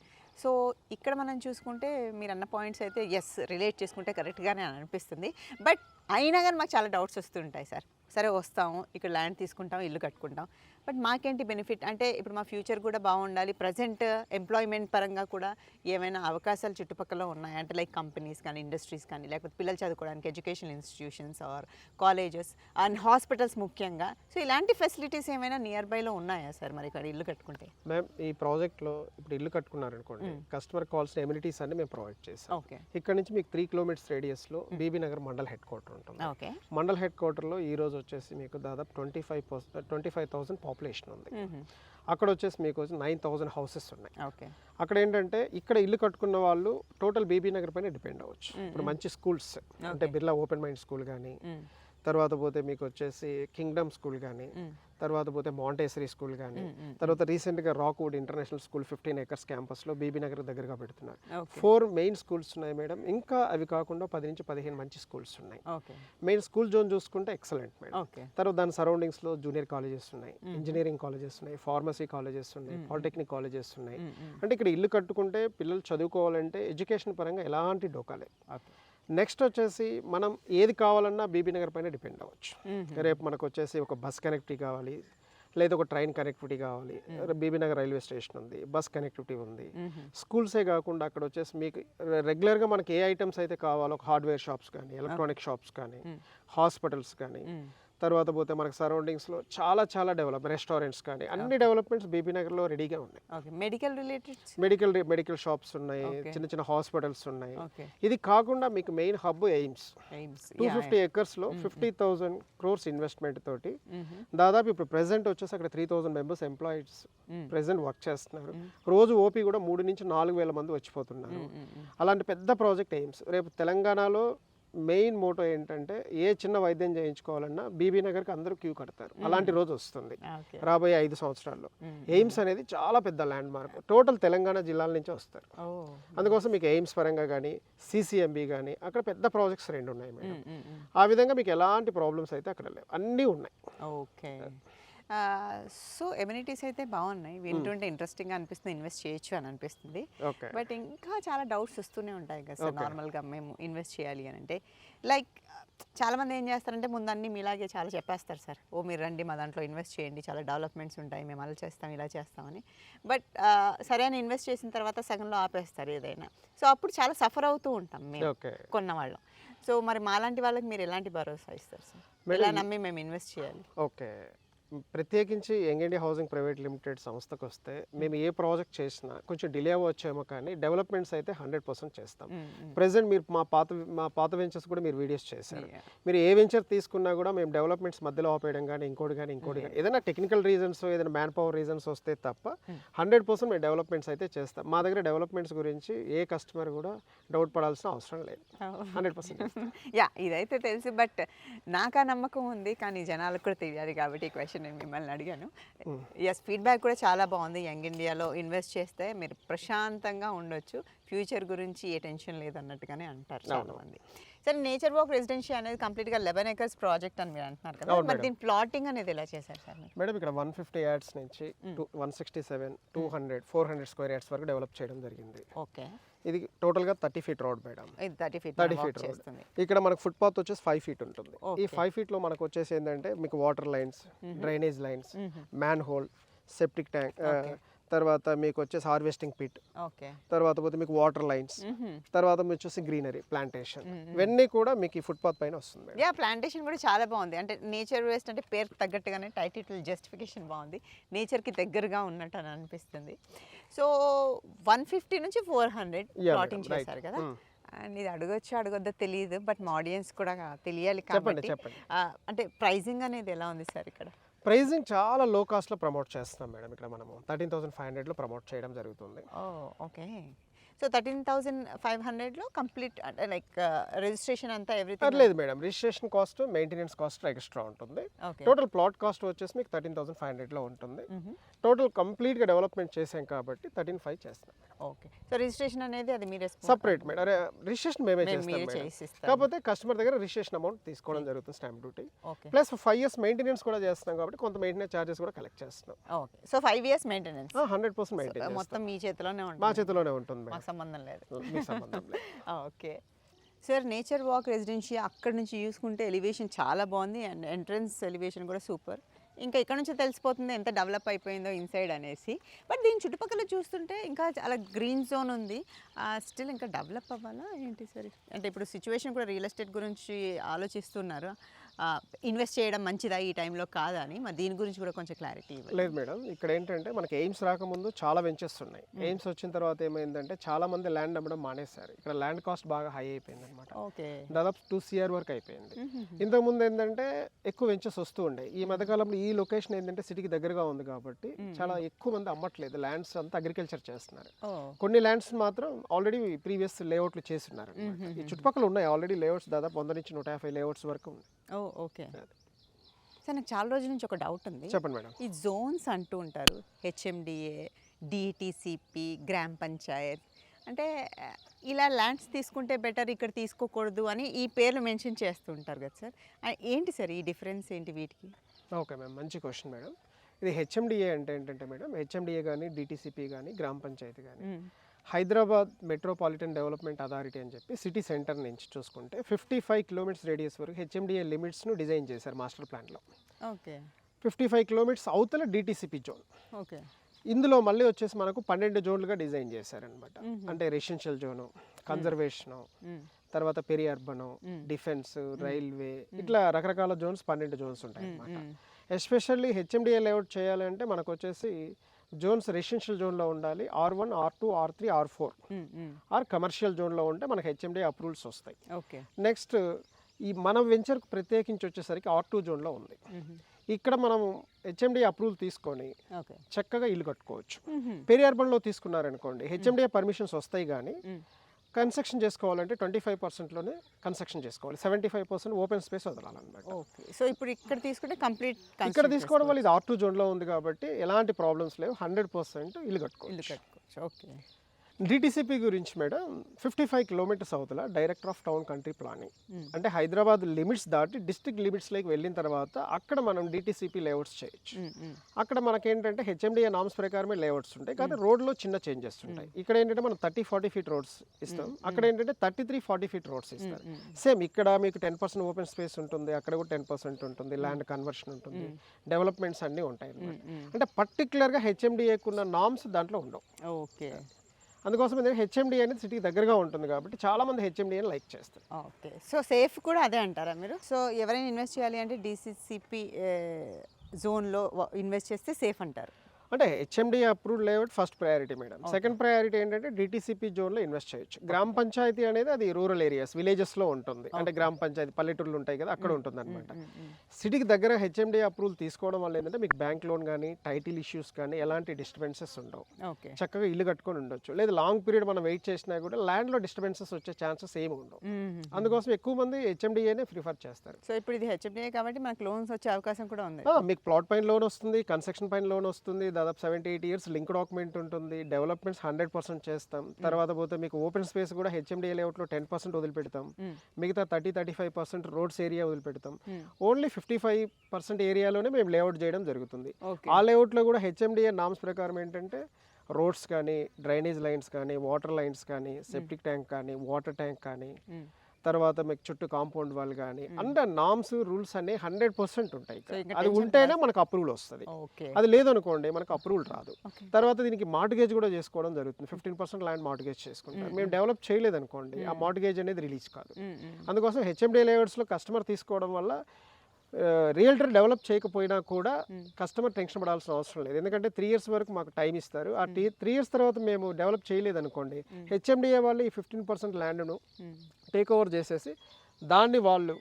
సో ఇక్కడ మనం చూసుకుంటే మీరు అన్న పాయింట్స్ అయితే ఎస్ రిలేట్ చేసుకుంటే కరెక్ట్గానే అనిపిస్తుంది. బట్ అయినా కానీ మాకు చాలా డౌట్స్ వస్తుంటాయి సార్. సరే వస్తాము, ఇక్కడ ల్యాండ్ తీసుకుంటాం, ఇల్లు కట్టుకుంటాం, బట్ మాకేంటి బెనిఫిట్ అంటే ఇప్పుడు మా ఫ్యూచర్ కూడా బాగుండాలి, ప్రజెంట్ ఎంప్లాయ్మెంట్ పరంగా కూడా ఏమైనా అవకాశాలు చుట్టుపక్కల ఉన్నాయి అంటే లైక్ కంపెనీస్ కానీ, ఇండస్ట్రీస్ కానీ, లేకపోతే పిల్లలు చదువుకోవడానికి educational institutions or colleges and hospitals ముఖ్యంగా. సో ఇలాంటి ఫెసిలిటీస్ ఏమైనా నియర్ బైలో ఉన్నాయా సార్ మరి ఇక్కడ ఇల్లు కట్టుకుంటే? మ్యామ్ ఈ ప్రాజెక్ట్లో ఇప్పుడు ఇల్లు కట్టుకున్నారనుకోండి, కస్టమర్ కావాల్సిన ఎమ్యూనిటీస్ అన్ని మేము ప్రొవైడ్ చేస్తాం. ఓకే. ఇక్కడ నుంచి మీకు 3 కిలోమీటర్స్ రేడియస్లో Bibinagar mandal head quarter ఉంటుంది. ఓకే. మండల్ హెడ్ క్వార్టర్లో ఈ రోజు వచ్చేసి మీకు దాదాపు 25,000 పాపులేషన్ ఉంది. అక్కడ వచ్చేసి మీకు 9,000 హౌసెస్ ఉన్నాయి. ఓకే. అక్కడ ఏంటంటే ఇక్కడ ఇల్లు కట్టుకున్న వాళ్ళు టోటల్ బీబీ నగర్ పైన డిపెండ్ అవ్వచ్చు. ఇప్పుడు మంచి స్కూల్స్ అంటే బిర్లా ఓపెన్ మైండ్ స్కూల్ కానీ, తర్వాత పోతే మీకు వచ్చేసి కింగ్డమ్ స్కూల్ కానీ, తర్వాత పోతే మాంటేసరీ స్కూల్ కానీ, తర్వాత రీసెంట్గా రాక్వుడ్ ఇంటర్నేషనల్ స్కూల్ 15 acres క్యాంపస్లో బీబీ నగర్ దగ్గరగా పెడుతున్నారు. 4 మెయిన్ స్కూల్స్ ఉన్నాయి మేడం. ఇంకా అవి కాకుండా 10 నుంచి 15 మంచి స్కూల్స్ ఉన్నాయి. మెయిన్ స్కూల్ జోన్ చూసుకుంటే ఎక్సలెంట్ మేడం. తర్వాత దాని సరౌండింగ్స్లో జూనియర్ కాలేజెస్ ఉన్నాయి, ఇంజనీరింగ్ కాలేజెస్ ఉన్నాయి, ఫార్మసీ కాలేజెస్ ఉన్నాయి, పాలిటెక్నిక్ కాలేజెస్ ఉన్నాయి. అంటే ఇక్కడ ఇల్లు కట్టుకుంటే పిల్లలు చదువుకోవాలంటే ఎడ్యుకేషన్ పరంగా ఎలాంటి డోకాలే. నెక్స్ట్ వచ్చేసి మనం ఏది కావాలన్నా బీబీ నగర్ పైన డిపెండ్ అవ్వచ్చు. రేపు మనకు వచ్చేసి ఒక బస్ కనెక్టివిటీ కావాలి, లేదా ఒక ట్రైన్ కనెక్టివిటీ కావాలి, బీబీ నగర్ రైల్వే స్టేషన్ ఉంది, బస్ కనెక్టివిటీ ఉంది. స్కూల్సే కాకుండా అక్కడ వచ్చేసి మీకు రెగ్యులర్గా మనకి ఏ ఐటమ్స్ అయితే కావాలో హార్డ్వేర్ షాప్స్ కానీ, ఎలక్ట్రానిక్ షాప్స్ కానీ, హాస్పిటల్స్ కానీ, తర్వాత పోతే మనకు సరౌండింగ్స్లో చాలా డెవలప్ రెస్టారెంట్స్ కానీ అన్ని డెవలప్మెంట్స్ బీబీ నగర్లో రెడీగా ఉన్నాయి. మెడికల్ రిలేటెడ్ మెడికల్ షాప్స్ ఉన్నాయి, చిన్న హాస్పిటల్స్ ఉన్నాయి. ఇది కాకుండా మీకు main hub AIIMS 250 acresలో 50,000 crores investment తోటి దాదాపు ఇప్పుడు ప్రెసెంట్ వచ్చేసి అక్కడ 3,000 మెంబర్స్ ఎంప్లాయీస్ ప్రెసెంట్ వర్క్ చేస్తున్నారు. రోజు ఓపీ కూడా 3 నుంచి 4,000 మంది వచ్చిపోతున్నారు. అలాంటి పెద్ద ప్రాజెక్ట్ ఎయిమ్స్. రేపు తెలంగాణలో మెయిన్ మోటో ఏంటంటే ఏ చిన్న వైద్యం చేయించుకోవాలన్నా బీబీ నగర్కి అందరూ క్యూ కడతారు. అలాంటి రోజు వస్తుంది రాబోయే 5 సంవత్సరాల్లో. ఎయిమ్స్ అనేది చాలా పెద్ద ల్యాండ్ మార్క్. టోటల్ తెలంగాణ జిల్లాల నుంచి వస్తారు. అందుకోసం మీకు ఎయిమ్స్ పరంగా కానీ, సిసిఎంబి కానీ అక్కడ పెద్ద ప్రాజెక్ట్స్ 2 ఉన్నాయి మేడం. ఆ విధంగా మీకు ఎలాంటి ప్రాబ్లమ్స్ అయితే అక్కడ లేవు, అన్నీ ఉన్నాయి. ఓకే. సో ఎమ్యూనిటీస్ అయితే బాగున్నాయి, వింటుంటే ఇంట్రెస్టింగ్గా అనిపిస్తుంది, ఇన్వెస్ట్ చేయొచ్చు అని అనిపిస్తుంది. బట్ ఇంకా చాలా డౌట్స్ వస్తూనే ఉంటాయి కదా సార్ నార్మల్గా మేము ఇన్వెస్ట్ చేయాలి అని అంటే. లైక్ చాలామంది ఏం చేస్తారంటే ముందు అన్నీ మీలాగే చాలా చెప్పేస్తారు సార్, మీరు రండి మా దాంట్లో ఇన్వెస్ట్ చేయండి, చాలా డెవలప్మెంట్స్ ఉంటాయి, మేము అలా చేస్తాం ఇలా చేస్తామని. బట్ సరే అని ఇన్వెస్ట్ చేసిన తర్వాత సగంలో ఆపేస్తారు ఏదైనా. సో అప్పుడు చాలా సఫర్ అవుతూ ఉంటాం మేము కొన్నవాళ్ళం. సో మరి మాలాంటి వాళ్ళకి మీరు ఎలాంటి భరోసా ఇస్తారు సార్? ఎలా నమ్మి మేము ఇన్వెస్ట్ చేయాలి? ఓకే, ప్రత్యేకించి young India housing private limited సంస్థకు వస్తే మేము ఏ ప్రాజెక్ట్ చేసినా కొంచెం డిలే అవ్వచ్చేమో కానీ డెవలప్మెంట్స్ అయితే 100% చేస్తాం. ప్రెసెంట్ మీరు మా పాత వెంచర్స్ కూడా మీరు వీడియోస్ చేశారు. మీరు ఏ వెంచర్ తీసుకున్నా కూడా మేము డెవలప్మెంట్స్ మధ్యలో ఆపేయడం కానీ ఇంకోటి కానీ ఏదైనా టెక్నికల్ రీజన్స్, ఏదైనా మ్యాన్ పవర్ రీజన్స్ వస్తే తప్ప 100% మేము డెవలప్మెంట్స్ అయితే చేస్తాం. మా దగ్గర డెవలప్మెంట్స్ గురించి ఏ కస్టమర్ కూడా డౌట్ పడాల్సిన అవసరం లేదు. 100% యా, ఇదైతే తెలుసు. బట్ నాకు ఆ నమ్మకం ఉంది, కానీ జనాలకు కూడా తెలియాలి కాబట్టి ఈ క్వశ్చన్ నేను మిమ్మల్ని అడిగాను. ఎస్, ఫీడ్బ్యాక్ కూడా చాలా బాగుంది. యంగ్ ఇండియాలో ఇన్వెస్ట్ చేస్తే మీరు ప్రశాంతంగా ఉండొచ్చు, ఫ్యూచర్ గురించి ఏ టెన్షన్ లేదన్నట్టుగానే అంటారు చాలామంది. సరే, నేచర్ వాక్ రెసిడెన్షియల్ అనేది కంప్లీట్గా 11 acres ప్రాజెక్ట్ అని మీరు అంటున్నారు కదా, మరి దీని ప్లాటింగ్ అనేది ఎలా చేశారు సార్? మేడం ఇక్కడ 150 yards నుంచి 167, 200, 400 square yards వరకు డెవలప్ చేయడం జరిగింది. ఓకే. ఇది టోటల్గా 30 feet road madam. 30 feet road. ఇక్కడ మనకు ఫుట్పాత్ వచ్చేసి 5 feet ఉంటుంది. ఈ 5 feetలో మనకు వచ్చేసి ఏంటంటే మీకు water lines, drainage lines, man whole, septic tank, తర్వాత మీకు వచ్చేసి హార్వెస్టింగ్ పిట్, తర్వాత పోతే మీకు వాటర్ లైన్స్, తర్వాత మీకు వచ్చేసి గ్రీనరీ ప్లాంటేషన్, ఇవన్నీ కూడా మీకు ఈ ఫుట్పాత్ పైన వస్తుంది. యా, ప్లాంటేషన్ కూడా చాలా బాగుంది. అంటే నేచర్ వేస్ట్ అంటే పేరు తగ్గట్టుగానే టైటిల్ జస్టిఫికేషన్ బాగుంది, నేచర్కి దగ్గరగా ఉన్నట్టు అని అనిపిస్తుంది. సో 150 నుంచి 400 ప్లాటింగ్ చేశారు కదా. అండ్ ఇది అడగొచ్చో అడగొద్దో తెలియదు, బట్ మా ఆడియన్స్ కూడా తెలియాలి చెప్పండి కాబట్టి చెప్పండి. అంటే ప్రైజింగ్ అనేది ఎలా ఉంది సార్ ఇక్కడ? ప్రైజింగ్ చాలా లో కాస్ట్లో ప్రమోట్ చేస్తున్నాం మేడం. ఇక్కడ మనము 13,500లో ప్రమోట్ చేయడం జరుగుతుంది. ఓ ఓకే. సో 13,500లో కంప్లీట్ అంటే లైక్ రిజిస్ట్రేషన్ అంతా ఎవ్రీథింగ్? లేదు madam, registration cost, maintenance cost extra ఉంటుంది. ఓకే. టోటల్ ప్లాట్ కాస్ట్ వచ్చేసి మీకు 13,500లో ఉంటుంది. టోటల్ కంప్లీట్గా డెవలప్మెంట్ చేసాం కాబట్టి 13,500 చేస్తున్నాం. ఓకే. సో రిజిస్ట్రేషన్ అనేది అది మీరే సపరేట్ మేడం, రిజిస్ట్రేషన్ మేమే చేస్తాం మీరే మేడం. చేసిస్తారు? కాకపోతే కస్టమర్ దగ్గర రిజిస్ట్రేషన్ అమౌంట్ తీసుకోవడం జరుగుతుంది, stamp duty. Okay. Plus 5 years maintenance కూడా చేస్తున్నాం కాబట్టి కొంత మెయింటెనెన్స్ ఛార్జెస్ కూడా కలెక్ట్ చేస్తున్నాం. Okay. So 5 years maintenance 100% maintenance మొత్తం మీ చేతిలోనే మా ఉంటుంది, చేతిలోనే ఉంటుంది మాకు మేడం. సంబంధం లేదు. మీ సంబంధం లేదు. Okay sir, nature walk residential అక్కడ నుంచి చూసుకుంటే ఎలివేషన్ చాలా బాగుంది అండ్ ఎంట్రన్స్ ఎలివేషన్ కూడా సూపర్. ఇంకా ఇక్కడ నుంచి తెలిసిపోతుంది ఎంత డెవలప్ అయిపోయిందో ఇన్సైడ్ అనేసి. బట్ దీని చుట్టుపక్కల చూస్తుంటే ఇంకా చాలా గ్రీన్ జోన్ ఉంది. స్టిల్ ఇంకా డెవలప్ అవ్వాలా ఏంటి సార్? అంటే ఇప్పుడు సిచ్యువేషన్ కూడా రియల్ ఎస్టేట్ గురించి ఆలోచిస్తున్నారు, ఇన్వెస్ట్ చేయడం మంచిదా ఈ టైంలో కాదా అని. మరి దీని గురించి కూడా కొంచెం క్లారిటీ ఇవ్వాలి. లేదు మేడం, ఇక్కడ ఏంటంటే మనకి ఎయిమ్స్ రాకముందు చాలా వెంచర్స్ ఉన్నాయి. ఎయిమ్స్ వచ్చిన తర్వాత ఏమైందంటే చాలా మంది ల్యాండ్ అమ్మడం మానేశారు. ఇక్కడ ల్యాండ్ కాస్ట్ బాగా హై అయిపోయింది అనమాట. ఓకే. దాదాపు 2 CR వరకు అయిపోయింది. ఇంతకుముందు ఏంటంటే ఎక్కువ వెంచర్స్ వస్తూ ఉండే. ఈ మధ్యకాలంలో ఈ లొకేషన్ ఏంటంటే సిటీకి దగ్గరగా ఉంది కాబట్టి చాలా ఎక్కువ మంది అమ్మట్లేదు. ల్యాండ్స్ అంతా అగ్రికల్చర్ చేస్తున్నారు. కొన్ని ల్యాండ్స్ మాత్రం ఆల్రెడీ ప్రీవియస్ లేఅవుట్లు చేస్తున్నారు. ఈ చుట్టుపక్కల ఉన్నాయి ఆల్రెడీ లేఅవుట్స్, దాదాపు 100 నుంచి 150 లేఅవుట్స్ వరకు ఉన్నాయి. ఓకే సార్, నాకు చాలా రోజుల నుంచి ఒక డౌట్ ఉంది. చెప్పండి మేడం. ఈ జోన్స్ అంటూ ఉంటారు, హెచ్ఎండిఏ, డిటిసిపి, గ్రామ పంచాయత్, అంటే ఇలా ల్యాండ్స్ తీసుకుంటే బెటర్, ఇక్కడ తీసుకోకూడదు అని ఈ పేర్లు మెన్షన్ చేస్తూ ఉంటారు కదా సార్. ఏంటి సార్ ఈ డిఫరెన్స్ ఏంటి వీటికి? ఓకే మ్యామ్, మంచి క్వశ్చన్ మేడం. ఇది హెచ్ఎండిఏ అంటే ఏంటంటే మేడం, హెచ్ఎండిఏ కానీ డిటిసిపి కానీ గ్రామ పంచాయతీ కానీ హైదరాబాద్ మెట్రోపాలిటన్ డెవలప్మెంట్ అథారిటీ అని చెప్పి సిటీ సెంటర్ నుంచి చూసుకుంటే 55 kilometers రేడియస్ వరకు హెచ్ఎండిఏ లిమిట్స్ను డిజైన్ చేశారు మాస్టర్ ప్లాన్లో. ఓకే. 55 kilometers అవతల డిటిసిపి జోన్. ఓకే. ఇందులో మళ్ళీ వచ్చేసి మనకు 12 జోన్లుగా డిజైన్ చేశారనమాట. అంటే రెసిడెన్షియల్ జోను, కన్జర్వేషను, తర్వాత పెరి అర్బను, డిఫెన్స్, రైల్వే, ఇట్లా రకరకాల జోన్స్ 12 జోన్స్ ఉంటాయి అన్నమాట. ఎస్పెషల్లీ హెచ్ఎండిఏ లేఅవుట్ చేయాలంటే మనకు వచ్చేసి జోన్స్ రెసిడెన్షియల్ జోన్లో ఉండాలి, R1, R2, R3, R4 are commercial జోన్లో ఉంటే మనకు హెచ్ఎండిఏ అప్రూవల్స్ వస్తాయి. ఓకే. నెక్స్ట్ ఈ మన వెంచర్కు ప్రత్యేకించి వచ్చేసరికి R2 జోన్లో ఉంది. ఇక్కడ మనం హెచ్ఎండిఏ అప్రూవల్ తీసుకొని చక్కగా ఇల్లు కట్టుకోవచ్చు. పెరి అర్బన్లో తీసుకున్నారనుకోండి హెచ్ఎండిఏ పర్మిషన్స్ వస్తాయి, కానీ కన్స్ట్రక్షన్ చేసుకోవాలంటే 25%లోనే కన్స్ట్రక్షన్ చేసుకోవాలి, 75% ఓపెన్ స్పేస్ వదలాలన్నమాట. ఓకే. సో ఇప్పుడు ఇక్కడ తీసుకుంటే కంప్లీట్ ఇక్కడ తీసుకోవడం వల్ల ఇది R2 జోన్లో ఉంది కాబట్టి ఎలాంటి ప్రాబ్లమ్స్ లేవు, 100% ఇల్లు కట్టుకోవచ్చు. ఓకే. డిటిసిపి గురించి మేడం 55 kilometers అవతల director of town country planning, అంటే హైదరాబాద్ లిమిట్స్ దాటి డిస్ట్రిక్ట్ లిమిట్స్లోకి వెళ్ళిన తర్వాత అక్కడ మనం డిటిసిపి లేఅవుట్స్ చేయొచ్చు. అక్కడ మనకేంటంటే హెచ్ఎండిఏ నామ్స్ ప్రకారమే లేఅవుట్స్ ఉంటాయి, కానీ రోడ్లో చిన్న చేంజెస్ ఉంటాయి. ఇక్కడ ఏంటంటే మనం 30-40 feet రోడ్స్ ఇస్తాం, అక్కడ ఏంటంటే 33-40 feet రోడ్స్ ఇస్తారు. సేమ్ ఇక్కడ మీకు 10% ఓపెన్ స్పేస్ ఉంటుంది, అక్కడ కూడా 10% ఉంటుంది, ల్యాండ్ కన్వర్షన్ ఉంటుంది, డెవలప్మెంట్స్ అన్నీ ఉంటాయి అన్నమాట. అంటే పర్టికులర్గా హెచ్ఎండిఏకు ఉన్న నామ్స్ దాంట్లో ఉండవు. ఓకే. అందుకోసం ఏంటంటే హెచ్ఎండిఏ అనేది సిటీకి దగ్గరగా ఉంటుంది కాబట్టి చాలా మంది హెచ్ఎండిఏని లైక్ చేస్తారు. ఓకే. సో సేఫ్ కూడా అదే అంటారా మీరు? సో ఎవరైనా ఇన్వెస్ట్ చేయాలి అంటే డిసిసిపి జోన్లో ఇన్వెస్ట్ చేస్తే సేఫ్ అంటారు? అంటే HMDA approved layout first priority madam. Second priority ఏంటంటే డిటిసిపి జోన్లో ఇన్వెస్ట్ చేయొచ్చు. గ్రామ పంచాయతీ అనేది అది రూరల్ ఏరియాస్, విలేజెస్లో ఉంటుంది. అంటే గ్రామ పంచాయతీ పల్లెటూళ్ళు ఉంటాయి కదా, అక్కడ ఉంటుంది అనమాట. సిటీకి దగ్గర హెచ్ఎండిఏ అప్రూవల్ తీసుకోవడం వల్ల ఏంటంటే మీకు బ్యాంక్ లోన్ కానీ టైటిల్ ఇష్యూస్ కానీ ఎలాంటి డిస్టర్బెన్సెస్ ఉండవు, చక్కగా ఇల్లు కట్టుకొని ఉండొచ్చు. లేదా లాంగ్ పీరియడ్ మనం వెయిట్ చేసినా కూడా ల్యాండ్లో డిస్టర్బెన్సెస్ వచ్చే ఛాన్సెస్ ఏమి ఉండవు. అందుకోసం ఎక్కువ మంది హెచ్ఎండిఏనే ప్రిఫర్ చేస్తారు. సో ఇప్పుడు ఇది హెచ్ఎండిఏ కాబట్టి మనకు లోన్స్ వచ్చే అవకాశం కూడా ఉంది. మీకు ప్లాట్ పైన లోన్ వస్తుంది, కన్స్ట్రక్షన్ పైన లోన్ వస్తుంది, దాదాపు 7-8 years లింక్ డాక్యుమెంట్ ఉంటుంది, డెవలప్మెంట్స్ 100% చేస్తాం. తర్వాత పోతే మీకు ఓపెన్ స్పేస్ కూడా హెచ్ఎండిఏ లేఅవుట్లో 10% వదిలిపెడతాం, మిగతా 30-35% రోడ్స్ ఏరియా వదిలిపెడతాం. ఓన్లీ 55% ఏరియాలోనే మేము లేఅవుట్ చేయడం జరుగుతుంది. ఆ లేఅవుట్లో కూడా హెచ్ఎండిఏ నామ్స్ ప్రకారం ఏంటంటే రోడ్స్ కానీ, డ్రైనేజ్ లైన్స్ కానీ, వాటర్ లైన్స్ కానీ, సెప్టిక్ ట్యాంక్ కానీ, వాటర్ ట్యాంక్ కానీ, తర్వాత మీకు చుట్టూ కాంపౌండ్ వాళ్ళు కానీ అంటే నామ్స్ రూల్స్ అన్ని 100% ఉంటాయి. అది ఉంటేనే మనకు అప్రూవల్ వస్తుంది, అది లేదనుకోండి మనకు అప్రూవల్ రాదు. తర్వాత దీనికి మార్టిగేజ్ కూడా చేసుకోవడం జరుగుతుంది, 15% ల్యాండ్ మార్టిగేజ్ చేసుకుంటారు. మేము డెవలప్ చేయలేదనుకోండి ఆ మార్టిగేజ్ అనేది రిలీజ్ కాదు. అందుకోసం హెచ్ఎండిఏ లేఅవుట్స్లో కస్టమర్ తీసుకోవడం వల్ల రియల్టర్ డెవలప్ చేయకపోయినా కూడా కస్టమర్ టెన్షన్ పడాల్సిన అవసరం లేదు. ఎందుకంటే 3 ఇయర్స్ వరకు మాకు టైం ఇస్తారు. ఆ 3 ఇయర్స్ తర్వాత మేము డెవలప్ చేయలేదు అనుకోండి, హెచ్ఎండిఏ వాళ్ళు ఈ 15% ల్యాండ్ను టేక్ ఓవర్ చేసేసి దాన్ని వాళ్ళు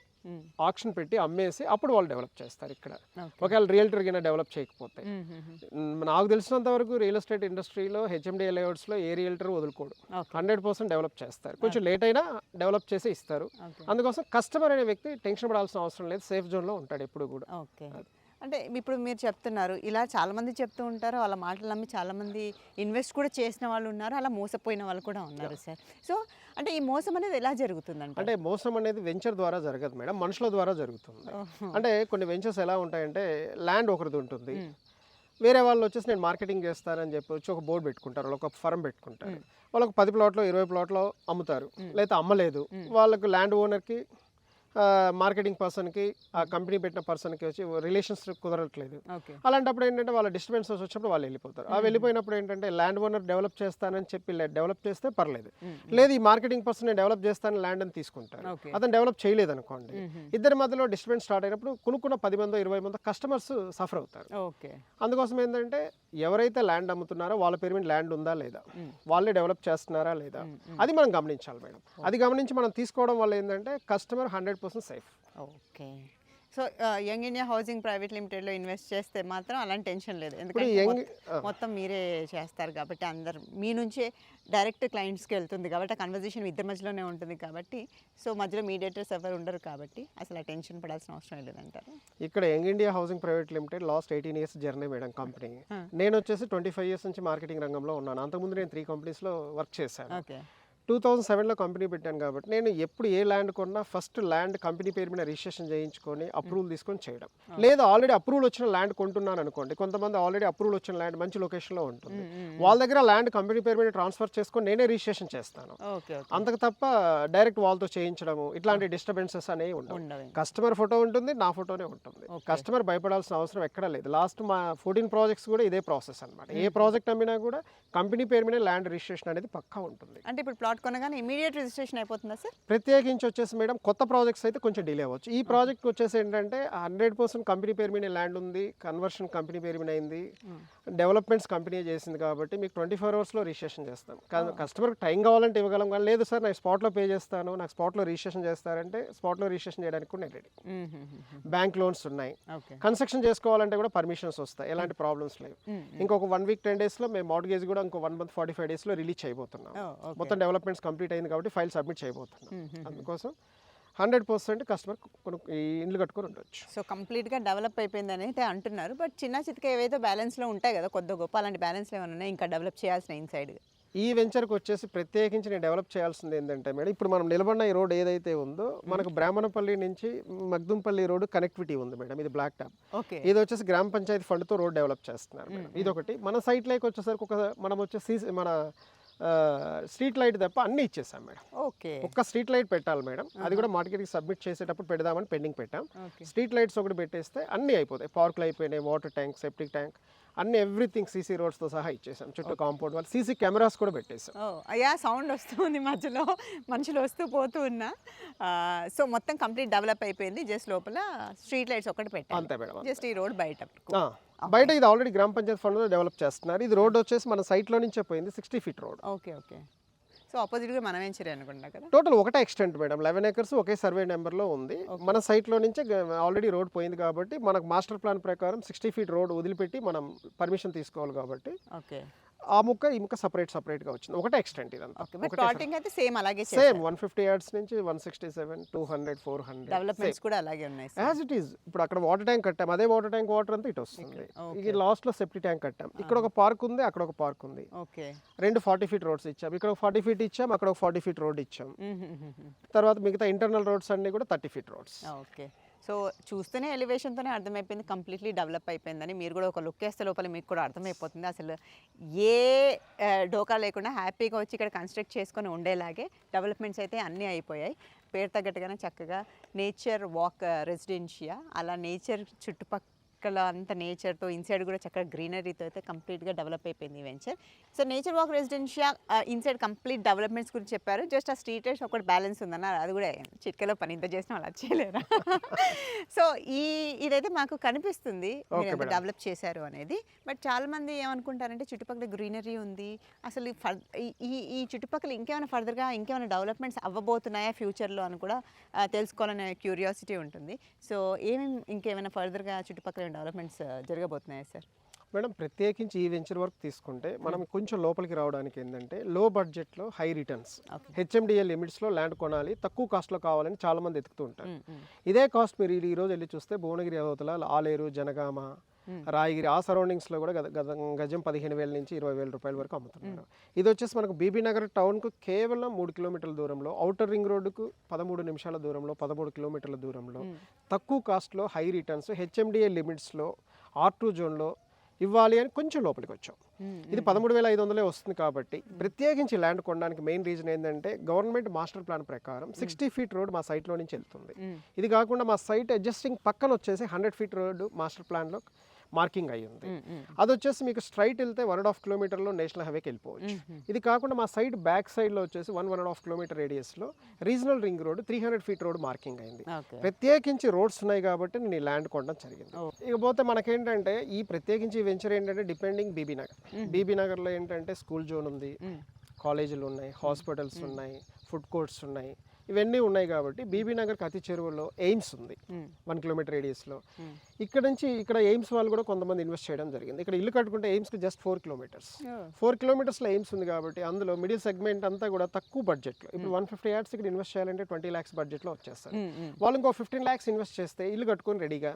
ఆక్షన్ పెట్టి అమ్మేసి అప్పుడు వాళ్ళు డెవలప్ చేస్తారు ఇక్కడ. ఒకవేళ రియల్టర్ కింద డెవలప్ చేయకపోతే. నాకు తెలిసినంత వరకు రియల్ ఎస్టేట్ ఇండస్ట్రీలో హెచ్ఎండిఏ లేఅవుట్స్లో ఏ రియల్టర్ వదులుకోడు, 100% డెవలప్ చేస్తారు. కొంచెం లేట్ అయినా డెవలప్ చేసి ఇస్తారు. అందుకోసం కస్టమర్ అనే వ్యక్తి టెన్షన్ పడాల్సిన అవసరం లేదు, సేఫ్ జోన్లో ఉంటాడు ఎప్పుడు కూడా. అంటే ఇప్పుడు మీరు చెప్తున్నారు, ఇలా చాలామంది చెప్తూ ఉంటారు, వాళ్ళ మాటలు నమ్మి చాలామంది ఇన్వెస్ట్ కూడా చేసిన వాళ్ళు ఉన్నారు, అలా మోసపోయిన వాళ్ళు కూడా ఉన్నారు సార్. సో అంటే ఈ మోసం అనేది ఎలా జరుగుతుందంటే? అంటే మోసం అనేది వెంచర్ ద్వారా జరగదు మేడం, మనుషుల ద్వారా జరుగుతుంది. అంటే కొన్ని వెంచర్స్ ఎలా ఉంటాయంటే ల్యాండ్ ఒకరిది ఉంటుంది, వేరే వాళ్ళు వచ్చేసి నేను మార్కెటింగ్ చేస్తానని చెప్పి వచ్చి ఒక బోర్డు పెట్టుకుంటారు, వాళ్ళకి ఒక ఫర్మ్ పెట్టుకుంటారు, వాళ్ళకి 10 ప్లాట్లో 20 ప్లాట్లో అమ్ముతారు, లేకపోతే అమ్మలేదు. వాళ్ళకు ల్యాండ్ ఓనర్కి మార్కెటింగ్ పర్సన్కి ఆ కంపెనీ పెట్టిన పర్సన్కి వచ్చి రిలేషన్స్ కుదరట్లేదు. అలాంటప్పుడు ఏంటంటే వాళ్ళ డిస్టర్బెన్సెస్ వచ్చినప్పుడు వాళ్ళు వెళ్ళిపోతారు. ఆ వెళ్ళిపోయినప్పుడు ఏంటంటే ల్యాండ్ ఓనర్ డెవలప్ చేస్తానని చెప్పి డెవలప్ చేస్తే పర్లేదు, లేదు ఈ మార్కెటింగ్ పర్సన్ నేను డెవలప్ చేస్తాను ల్యాండ్ అని తీసుకుంటారు. అతను డెవలప్ చేయలేదు అనుకోండి, ఇద్దరి మధ్యలో డిస్టర్బెన్స్ స్టార్ట్ అయినప్పుడు కొనుక్కున్న 10 మందో 20 మందో కస్టమర్స్ సఫర్ అవుతారు. అందుకోసం ఏంటంటే ఎవరైతే ల్యాండ్ అమ్ముతున్నారో వాళ్ళ పేరు మీద ల్యాండ్ ఉందా లేదా, వాళ్ళే డెవలప్ చేస్తున్నారా లేదా, అది మనం గమనించాలి మేడం. అది గమనించి మనం తీసుకోవడం వల్ల ఏంటంటే customer 100% safe. Okay. So young India housing private లిమిటెడ్లో ఇన్వెస్ట్ చేస్తే మాత్రం అలాంటి టెన్షన్ లేదు, ఎందుకంటే మొత్తం మీరే చేస్తారు కాబట్టి, అందరు మీ నుంచే డైరెక్ట్ క్లయింట్స్కి వెళ్తుంది కాబట్టి, ఆ కన్వర్జేషన్ ఇద్దరి మధ్యలోనే ఉంటుంది కాబట్టి, సో మధ్యలో మీడియేటర్స్ ఎవరు ఉండరు కాబట్టి అసలు ఆ టెన్షన్ పడాల్సిన అవసరం లేదంటారు. ఇక్కడ young India housing private limited last 18 years journey madam company. నేను వచ్చేసి 25 ఇయర్స్ నుంచి మార్కెటింగ్ రంగంలో ఉన్నాను. అంతకుముందు నేను 3 కంపెనీస్లో వర్క్ చేశాను. 2007లో కంపెనీ పెట్టాను కాబట్టి నేను ఎప్పుడు ఏ ల్యాండ్ కొన్నా ఫస్ట్ ల్యాండ్ కంపెనీ పేరు మీద రిజిస్ట్రేషన్ చేయించుకొని అప్రూవల్ తీసుకొని చేయడం. లేదా ఆల్రెడీ అప్రూవల్ వచ్చిన ల్యాండ్ కొంటున్నాను అనుకోండి, కొంతమంది ఆల్రెడీ అప్రూవల్ వచ్చిన ల్యాండ్ మంచి లొకేషన్లో ఉంటుంది, వాళ్ళ దగ్గర ల్యాండ్ కంపెనీ పేరు మీద ట్రాన్స్ఫర్ చేసుకొని నేనే రిజిస్ట్రేషన్ చేస్తాను. అంతకు తప్ప డైరెక్ట్ వాళ్ళతో చేయించడము ఇట్లాంటి డిస్టర్బెన్సెస్ అనేవి ఉండవు. కస్టమర్ ఫోటో ఉంటుంది, నా ఫోటోనే ఉంటుంది. కస్టమర్ భయపడాల్సిన అవసరం ఎక్కడా లేదు. లాస్ట్ మా 14 ప్రాజెక్ట్స్ కూడా ఇదే ప్రాసెస్ అనమాట. ఏ ప్రాజెక్ట్ అమ్మినా కూడా కంపెనీ పేరు మీద ల్యాండ్ రిజిస్ట్రేషన్ అనేది పక్కా ఉంటుంది. అంటే ఇప్పుడు ప్లాట్ కొనగానే ఇమీడియట్ రిజిస్ట్రేషన్ అయిపోతుందా సార్? ప్రత్యేకించి వచ్చేసి మేడం కొత్త ప్రాజెక్ట్స్ అయితే కొంచెం డిలే అవ్వచ్చు. ఈ ప్రాజెక్ట్ వచ్చేసి ఏంటంటే 100% కంపెనీ పేరు మీద ల్యాండ్ ఉంది, కన్వర్షన్ కంపెనీ పేరు మీద అయింది, డెవలప్మెంట్స్ కంపెనీ చేసింది కాబట్టి మీకు 24 అవర్స్లో రిజిస్ట్రేషన్ చేస్తాం. కస్టమర్కి టైం కావాలంటే ఇవ్వగలం, కానీ లేదు సార్ నేను స్పాట్లో పే చేస్తాను, నాకు స్పాట్లో రిజిస్ట్రేషన్ చేస్తారంటే స్పాట్లో రిజిస్ట్రేషన్ చేయడానికి కూడా నేను రెడీ. బ్యాంక్ లోన్స్ ఉన్నాయి, కన్స్ట్రక్షన్ చేసుకోవాలంటే కూడా పర్మిషన్స్ వస్తాయి, ఎలాంటి ప్రాబ్లమ్స్ లేవు. ఇంకొక 1 వీక్ 10 డేస్లో మేము మార్ట్గేజ్ కూడా ఇంకో 1 మంత్ 45 డేస్లో రిలీజ్ చేయబోతున్నాం. మొత్తం డెవలప్మెంట్స్ కంప్లీట్ అయింది కాబట్టి ఫైల్ సబ్మిట్ చేయబోతున్నాం. అందుకోసం 100% కస్టమర్ ఈ ఇండ్లు కట్టుకొని ఉండొచ్చు. సో కంప్లీట్గా డెవలప్ అయిపోయిందని అయితే అంటున్నారు, బట్ చిన్న చితక ఏవైతే బ్యాలెన్స్లో ఉంటాయి కదా కొద్ది గొప్ప, అలాంటి బ్యాలెన్స్లో ఏమైనా ఉన్నాయి ఇంకా డెవలప్ చేయాల్సిన ఇన్సైడ్? ఈ వెంచర్కి వచ్చేసి ప్రత్యేకించి నేను డెవలప్ చేయాల్సింది ఏంటంటే మేడం, ఇప్పుడు మనం నిలబడిన ఈ రోడ్ ఏదైతే ఉందో మనకు బ్రాహ్మణపల్లి నుంచి మగ్దుంపల్లి రోడ్ కనెక్టివిటీ ఉంది మేడం. ఇది బ్లాక్ టాప్. ఇది వచ్చేసి గ్రామ పంచాయతీ ఫండ్తో రోడ్ డెవలప్ చేస్తున్నారు మేడం. ఇదొకటి. మన సైట్లోకి వచ్చేసరికి మనం వచ్చేసి మన స్ట్రీట్ లైట్ తప్ప అన్నీ ఇచ్చేసాం మేడం. ఒక్క స్ట్రీట్ లైట్ పెట్టాలి మేడం, అది కూడా మార్కెట్కి సబ్మిట్ చేసేటప్పుడు పెడదామని పెండింగ్ పెట్టాం. స్ట్రీట్ లైట్స్ ఒకటి పెట్టేస్తే అన్నీ అయిపోతాయి. పార్కులు అయిపోయినాయి, వాటర్ ట్యాంక్, సెప్టిక్ ట్యాంక్ అన్ని ఎవ్రీథింగ్ సీసీ రోడ్స్తో సహా ఇచ్చేసాం. చుట్టూ కాంపౌండ్ వాళ్ళు సీసీ కెమెరాస్ కూడా పెట్టేసాం. అయ్యా సౌండ్ వస్తుంది మధ్యలో, మనుషులు వస్తూ పోతూ ఉన్నా. సో మొత్తం కంప్లీట్ డెవలప్ అయిపోయింది, జస్ట్ లోపల స్ట్రీట్ లైట్స్ ఒకటి పెట్టాం అంతే మేడం. జస్ట్ ఈ రోడ్ బయట ఇది ఆల్రెడీ గ్రామ పంచాయతీ ఫండ్లో డెవలప్ చేస్తున్నారు. ఇది రోడ్ వచ్చేసి మన సైట్లో నుంచే పోయింది, 60 feet రోడ్. ఓకే. సో ఆపోజిట్గా మనం ఏం చేయాలి అనుకుంటా కదా. టోటల్ ఒకటే ఎక్స్టెంట్ మేడం, 11 acres ఒకే సర్వే నెంబర్లో ఉంది. మన సైట్లో నుంచే ఆల్రెడీ రోడ్ పోయింది కాబట్టి మనకు మాస్టర్ ప్లాన్ ప్రకారం 60 feet రోడ్ వదిలిపెట్టి మనం పర్మిషన్ తీసుకోవాలి కాబట్టి ఆ ముక్క ఈ ముక్క సపరేట్గా వచ్చింది. ఒకటే ఎక్స్టెంట్ ఇదంతా. ప్లాటింగ్ అయితే సేమ్ అలాగే, సేమ్ 150 yards నుంచి 167, 200, 400 డెవలప్మెంట్స్ కూడా అలాగే ఉన్నాయి యాజ్ ఇట్ ఈస్. ఇప్పుడు అక్కడ వాటర్ ట్యాంక్ కట్టాం, అదే వాటర్ ట్యాంక్ వాటర్ అంతా ఇటు వస్తుంది. ఇది లాస్ట్ లో సెప్టీ ట్యాంక్ కట్టాం. ఇక్కడ ఒక పార్క్ ఉంది, అక్కడ ఒక పార్క్ ఉంది. 2 40 feet రోడ్స్ ఇచ్చాం. ఇక్కడ ఒక 40 feet ఇచ్చాం, అక్కడ ఒక 40 feet రోడ్ ఇచ్చాం. తర్వాత మిగతా ఇంటర్నల్ రోడ్స్ అన్ని కూడా 30 feet రోడ్స్. ఓకే. సో చూస్తేనే ఎలివేషన్తోనే అర్థమైపోయింది కంప్లీట్లీ డెవలప్ అయిపోయిందని. మీరు కూడా ఒక లుక్ వేస్తే లోపల మీకు కూడా అర్థమైపోతుంది అసలు ఏ డోకా లేకుండా హ్యాపీగా వచ్చి ఇక్కడ కన్స్ట్రక్ట్ చేసుకొని ఉండేలాగే డెవలప్మెంట్స్ అయితే అన్నీ అయిపోయాయి. పేరు తగ్గట్టుగానే చక్కగా నేచర్ వాక్ రెసిడెన్షియా, అలా నేచర్ చుట్టుపక్కల ఇక్కడ అంత నేచర్తో ఇన్సైడ్ కూడా చక్కగా గ్రీనరీతో అయితే కంప్లీట్గా డెవలప్ అయిపోయింది ఈ venture. So nature walk residential inside complete developments గురించి చెప్పారు. జస్ట్ ఆ స్ట్రీట్ లైట్స్ ఒకటి బ్యాలెన్స్ ఉందన్నారు, అది కూడా చిట్కలో పని ఇంత చేసినా వాళ్ళు చేయలేరా. సో ఇదైతే మాకు కనిపిస్తుంది మీరు ఎంత డెవలప్ చేశారు అనేది. బట్ చాలామంది ఏమనుకుంటారంటే చుట్టుపక్కల గ్రీనరీ ఉంది, అసలు ఈ చుట్టుపక్కల ఇంకేమైనా ఫర్దర్గా ఇంకేమైనా డెవలప్మెంట్స్ అవ్వబోతున్నాయా ఫ్యూచర్లో అని కూడా తెలుసుకోవాలనే క్యూరియాసిటీ ఉంటుంది. సో ఇంకేమైనా ఫర్దర్గా చుట్టుపక్కల డెవలప్మెంట్స్ జరగబోతున్నాయా సార్? మేడం, ప్రత్యేకించి ఈ వెంచర్ వర్క్ తీసుకుంటే మనం కొంచెం లోపలికి రావడానికి ఏంటంటే లో బడ్జెట్లో హై రిటర్న్స్, హెచ్ఎండిఏ లిమిట్స్లో ల్యాండ్ కొనాలి, తక్కువ కాస్ట్లో కావాలని చాలా మంది ఎత్తుకుతూ ఉంటారు. ఇదే కాస్ట్ మీరు ఈ రోజు వెళ్ళి చూస్తే భువనగిరి అవతల ఆలేరు, జనగామ, రాయగిరి ఆ సరౌండింగ్స్లో కూడా గజం 15,000 నుంచి 20,000 రూపాయల వరకు అమ్ముతున్నారు. ఇది వచ్చేసి మనకు బీబీ నగర్ టౌన్కు కేవలం 3 కిలోమీటర్ల దూరంలో, ఔటర్ రింగ్ రోడ్డుకు 13 నిమిషాల దూరంలో, 13 కిలోమీటర్ల దూరంలో తక్కువ కాస్ట్లో హై రిటర్న్స్ హెచ్ఎండిఏ లిమిట్స్లో R2 జోన్లో ఇవ్వాలి అని కొంచెం లోపలికి వచ్చాం. ఇది 13,500 వస్తుంది కాబట్టి ప్రత్యేకించి ల్యాండ్ కొనడానికి మెయిన్ రీజన్ ఏంటంటే గవర్నమెంట్ మాస్టర్ ప్లాన్ ప్రకారం 60 ఫీట్ రోడ్ మా సైట్లో నుంచి వెళ్తుంది. ఇది కాకుండా మా సైట్ అడ్జస్టింగ్ పక్కన వచ్చేసి 100 ఫీట్ రోడ్ మాస్టర్ ప్లాన్లో మార్కింగ్ అయ్యింది. అది వచ్చేసి మీకు స్ట్రైట్ వెళ్తే 1.5 కిలోమీటర్లో నేషనల్ హైవేకి వెళ్ళిపోవచ్చు. ఇది కాకుండా మా సైడ్ బ్యాక్ సైడ్లో వచ్చేసి 1.5 కిలోమీటర్ రేడియస్లో regional ring road 300 feet road marking అయింది. ప్రత్యేకించి రోడ్స్ ఉన్నాయి కాబట్టి నేను ఈ ల్యాండ్ కొనడం జరిగింది. ఇకపోతే మనకేంటంటే ఈ ప్రత్యేకించి వెంచర్ ఏంటంటే డిపెండింగ్ బీబీ నగర్. బీబీ నగర్లో ఏంటంటే స్కూల్ జోన్ ఉంది, కాలేజీలు ఉన్నాయి, హాస్పిటల్స్ ఉన్నాయి, ఫుడ్ కోర్ట్స్ ఉన్నాయి, ఇవన్నీ ఉన్నాయి కాబట్టి బీబీ నగర్కి అతి చెరువులో ఎయిమ్స్ ఉంది 1 కిలోమీటర్ రేడియస్లో. ఇక్కడ నుంచి ఇక్కడ ఎయిమ్స్ వాళ్ళు కూడా కొంతమంది ఇన్వెస్ట్ చేయడం జరిగింది. ఇక్కడ ఇల్లు కట్టుకుంటే ఎయిమ్స్కి జస్ట్ 4 కిలోమీటర్స్, 4 కిలోమీటర్స్లో ఎయిమ్స్ ఉంది కాబట్టి అందులో మిడిల్ సెగ్మెంట్ అంతా కూడా తక్కువ బడ్జెట్లో, ఇప్పుడు 150 యార్డ్స్ ఇక్కడ ఇన్వెస్ట్ చేయాలంటే 20 lakhs బడ్జెట్లో వచ్చేస్తారు. వాళ్ళు ఇంకో 15 lakhs ఇన్వెస్ట్ చేస్తే ఇల్లు కట్టుకొని రెడీగా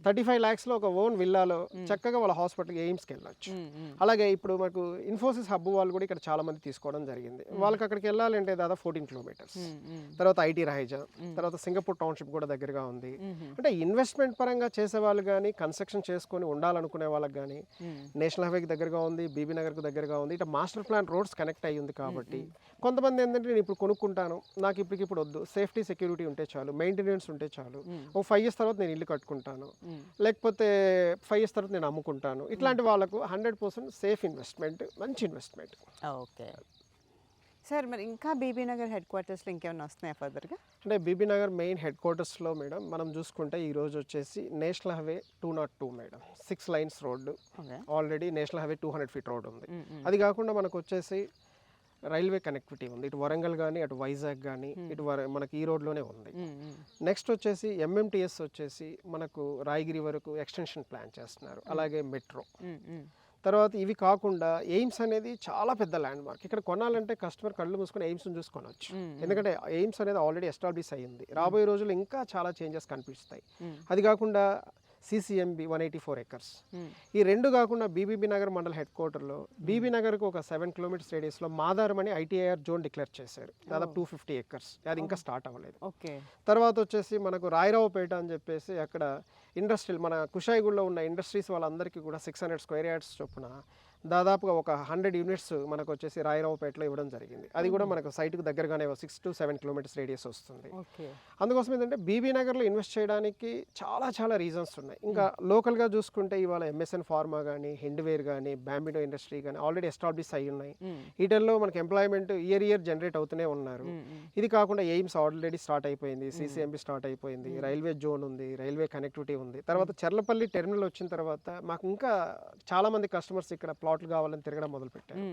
35 lakhsలో ఒక ఓన్ విల్లాలో చక్కగా వాళ్ళ హాస్పిటల్కి ఎయిమ్స్కి వెళ్ళొచ్చు. అలాగే ఇప్పుడు మనకు ఇన్ఫోసిస్ హబ్ వాళ్ళు కూడా ఇక్కడ చాలా మంది తీసుకోవడం జరిగింది. వాళ్ళకి అక్కడికి వెళ్ళాలంటే దాదాపు 14 కిలోమీటర్స్. తర్వాత ఐటీ రాయిజా, తర్వాత సింగపూర్ టౌన్షిప్ కూడా దగ్గరగా ఉంది. అంటే ఇన్వెస్ట్మెంట్ పరంగా చేసేవాళ్ళు కానీ, కన్స్ట్రక్షన్ చేసుకొని ఉండాలనుకునే వాళ్ళకి కానీ నేషనల్ హైవేకి దగ్గరగా ఉంది, బీబీ నగర్కు దగ్గరగా ఉంది, ఇట్లా మాస్టర్ ప్లాన్ రోడ్స్ కనెక్ట్ అయ్యి ఉంది కాబట్టి కొంతమంది ఏంటంటే నేను ఇప్పుడు కొనుక్కుంటాను, నాకు ఇప్పటికిప్పుడు వద్దు, సేఫ్టీ సెక్యూరిటీ ఉంటే చాలు, మెయింటెనెన్స్ ఉంటే చాలు, ఓ 5 years తర్వాత నేను ఇల్లు కట్టుకుంటాను, లేకపోతే 5 years తర్వాత నేను అమ్ముకుంటాను, ఇట్లాంటి వాళ్ళకు 100% సేఫ్ ఇన్వెస్ట్మెంట్, మంచి ఇన్వెస్ట్మెంట్. ఓకే సార్, మరి ఇంకా బీబీ నగర్ హెడ్ క్వార్టర్స్లో ఇంకేమైనా వస్తున్నాయా ఫర్దర్గా? అంటే బీబీ నగర్ మెయిన్ హెడ్ క్వార్టర్స్లో మేడం మనం చూసుకుంటే ఈరోజు వచ్చేసి national highway 202 madam, 6 lanes road already national highway 200 feet road ఉంది. అది కాకుండా మనకు వచ్చేసి రైల్వే కనెక్టివిటీ ఉంది, ఇటు వరంగల్ కానీ అటు వైజాగ్ కానీ ఇటు మనకి ఈ రోడ్లోనే ఉంది. నెక్స్ట్ వచ్చేసి ఎంఎంటీఎస్ వచ్చేసి మనకు రాయగిరి వరకు ఎక్స్టెన్షన్ ప్లాన్ చేస్తున్నారు, అలాగే మెట్రో. తర్వాత ఇవి కాకుండా ఎయిమ్స్ అనేది చాలా పెద్ద ల్యాండ్ మార్క్. ఇక్కడ కొనాలంటే కస్టమర్ కళ్ళు మూసుకొని ఎయిమ్స్ని చూసుకోవచ్చు, ఎందుకంటే ఎయిమ్స్ అనేది ఆల్రెడీ ఎస్టాబ్లిష్ అయ్యింది. రాబోయే రోజుల్లో ఇంకా చాలా చేంజెస్ కనిపిస్తాయి. అది కాకుండా CCMB 184 acres. ఈ రెండు కాకుండా బీబీబీ నగర్ మండల్ హెడ్ క్వార్టర్లో బీబీ నగర్కు ఒక 7 kilometers రేడియస్లో మాదారం అని ఐటీఐఆర్ జోన్ డిక్లేర్ చేశారు, దాదాపు 250 acres. అది ఇంకా స్టార్ట్ అవ్వలేదు. తర్వాత వచ్చేసి మనకు రాయరావుపేట అని చెప్పేసి అక్కడ ఇండస్ట్రియల్ మన కుషాయిగూడలో ఉన్న ఇండస్ట్రీస్ వాళ్ళందరికీ కూడా 600 square yards చొప్పున దాదాపుగా ఒక 100 units మనకు వచ్చేసి రాయరావుపేటలో ఇవ్వడం జరిగింది. అది కూడా మనకు సైట్కు దగ్గరగానే 6 to 7 kilometers రేడియస్ వస్తుంది. అందుకోసం ఏంటంటే బీబీ నగర్లో ఇన్వెస్ట్ చేయడానికి చాలా రీజన్స్ ఉన్నాయి. ఇంకా లోకల్గా చూసుకుంటే ఇవాళ MSN ఫార్మా కానీ, హిండ్వేర్ కానీ, బ్యాంబినో ఇండస్ట్రీ కానీ ఆల్రెడీ ఎస్టాబ్లిష్ అయ్యి ఉన్నాయి. వీటిల్లో మనకి ఎంప్లాయ్మెంట్ ఇయర్ జనరేట్ అవుతూనే ఉన్నారు. ఇది కాకుండా ఎయిమ్స్ ఆల్రెడీ స్టార్ట్ అయిపోయింది, CCMB స్టార్ట్ అయిపోయింది, రైల్వే జోన్ ఉంది, రైల్వే కనెక్టివిటీ ఉంది. తర్వాత చెర్లపల్లి టెర్మినల్ వచ్చిన తర్వాత మాకు ఇంకా చాలా మంది కస్టమర్స్ ఇక్కడ ప్లాట్లు కావాలని తిరగడం మొదలు పెట్టారు,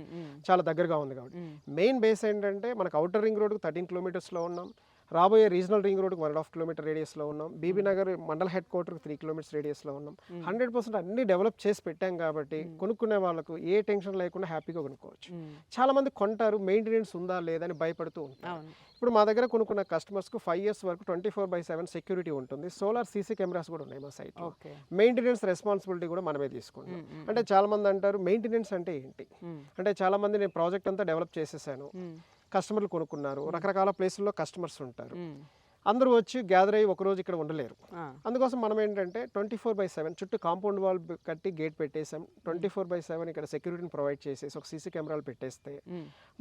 చాలా దగ్గరగా ఉంది కాబట్టి. మెయిన్ బేస్ ఏంటంటే మనకు అవుటర్ రింగ్ రోడ్కు 13 kilometers ఉన్నాం, రాబోయే రీజనల్ రింగ్ రోడ్కి 1.5 kilometer రేడియస్లో ఉన్నాం, బీబీ నగర్ మండల్ హెడ్ క్వార్టర్కి 3 kilometers రేడియస్లో ఉన్నాం. 100% అన్ని డెవలప్ చేసి పెట్టాం కాబట్టి కొనుక్కునే వాళ్ళకు ఏ టెన్షన్ లేకుండా హ్యాపీగా కొనుక్కోవచ్చు. చాలా మంది కొంటారు, మెయింటెనెన్స్ ఉందా లేదని భయపడుతూ ఉంటారు. ఇప్పుడు మా దగ్గర కొనుక్కున్న కస్టమర్స్కు 5 years వరకు 24/7 సెక్యూరిటీ ఉంటుంది, సోలార్ CC కెమెరాస్ కూడా ఉన్నాయి మా సైట్. మెయింటెనెన్స్ రెస్పాన్సిబిలిటీ కూడా మనమే తీసుకుంటాం. అంటే చాలా మంది అంటారు మెయింటెనెన్స్ అంటే ఏంటి అంటే, చాలా మంది నేను ప్రాజెక్ట్ అంతా డెవలప్ చేసేసాను, కస్టమర్లు కొనుక్కున్నారు, రకరకాల ప్లేసుల్లో కస్టమర్స్ ఉంటారు, అందరూ వచ్చి గ్యాదర్ అయ్యి ఒకరోజు ఇక్కడ ఉండలేరు. అందుకోసం మనం ఏంటంటే 24/7 చుట్టూ కాంపౌండ్ వాల్ కట్టి గేట్ పెట్టేసాం. 24/7 ఇక్కడ సెక్యూరిటీని ప్రొవైడ్ చేసేసి ఒక సీసీ కెమెరాలు పెట్టేస్తే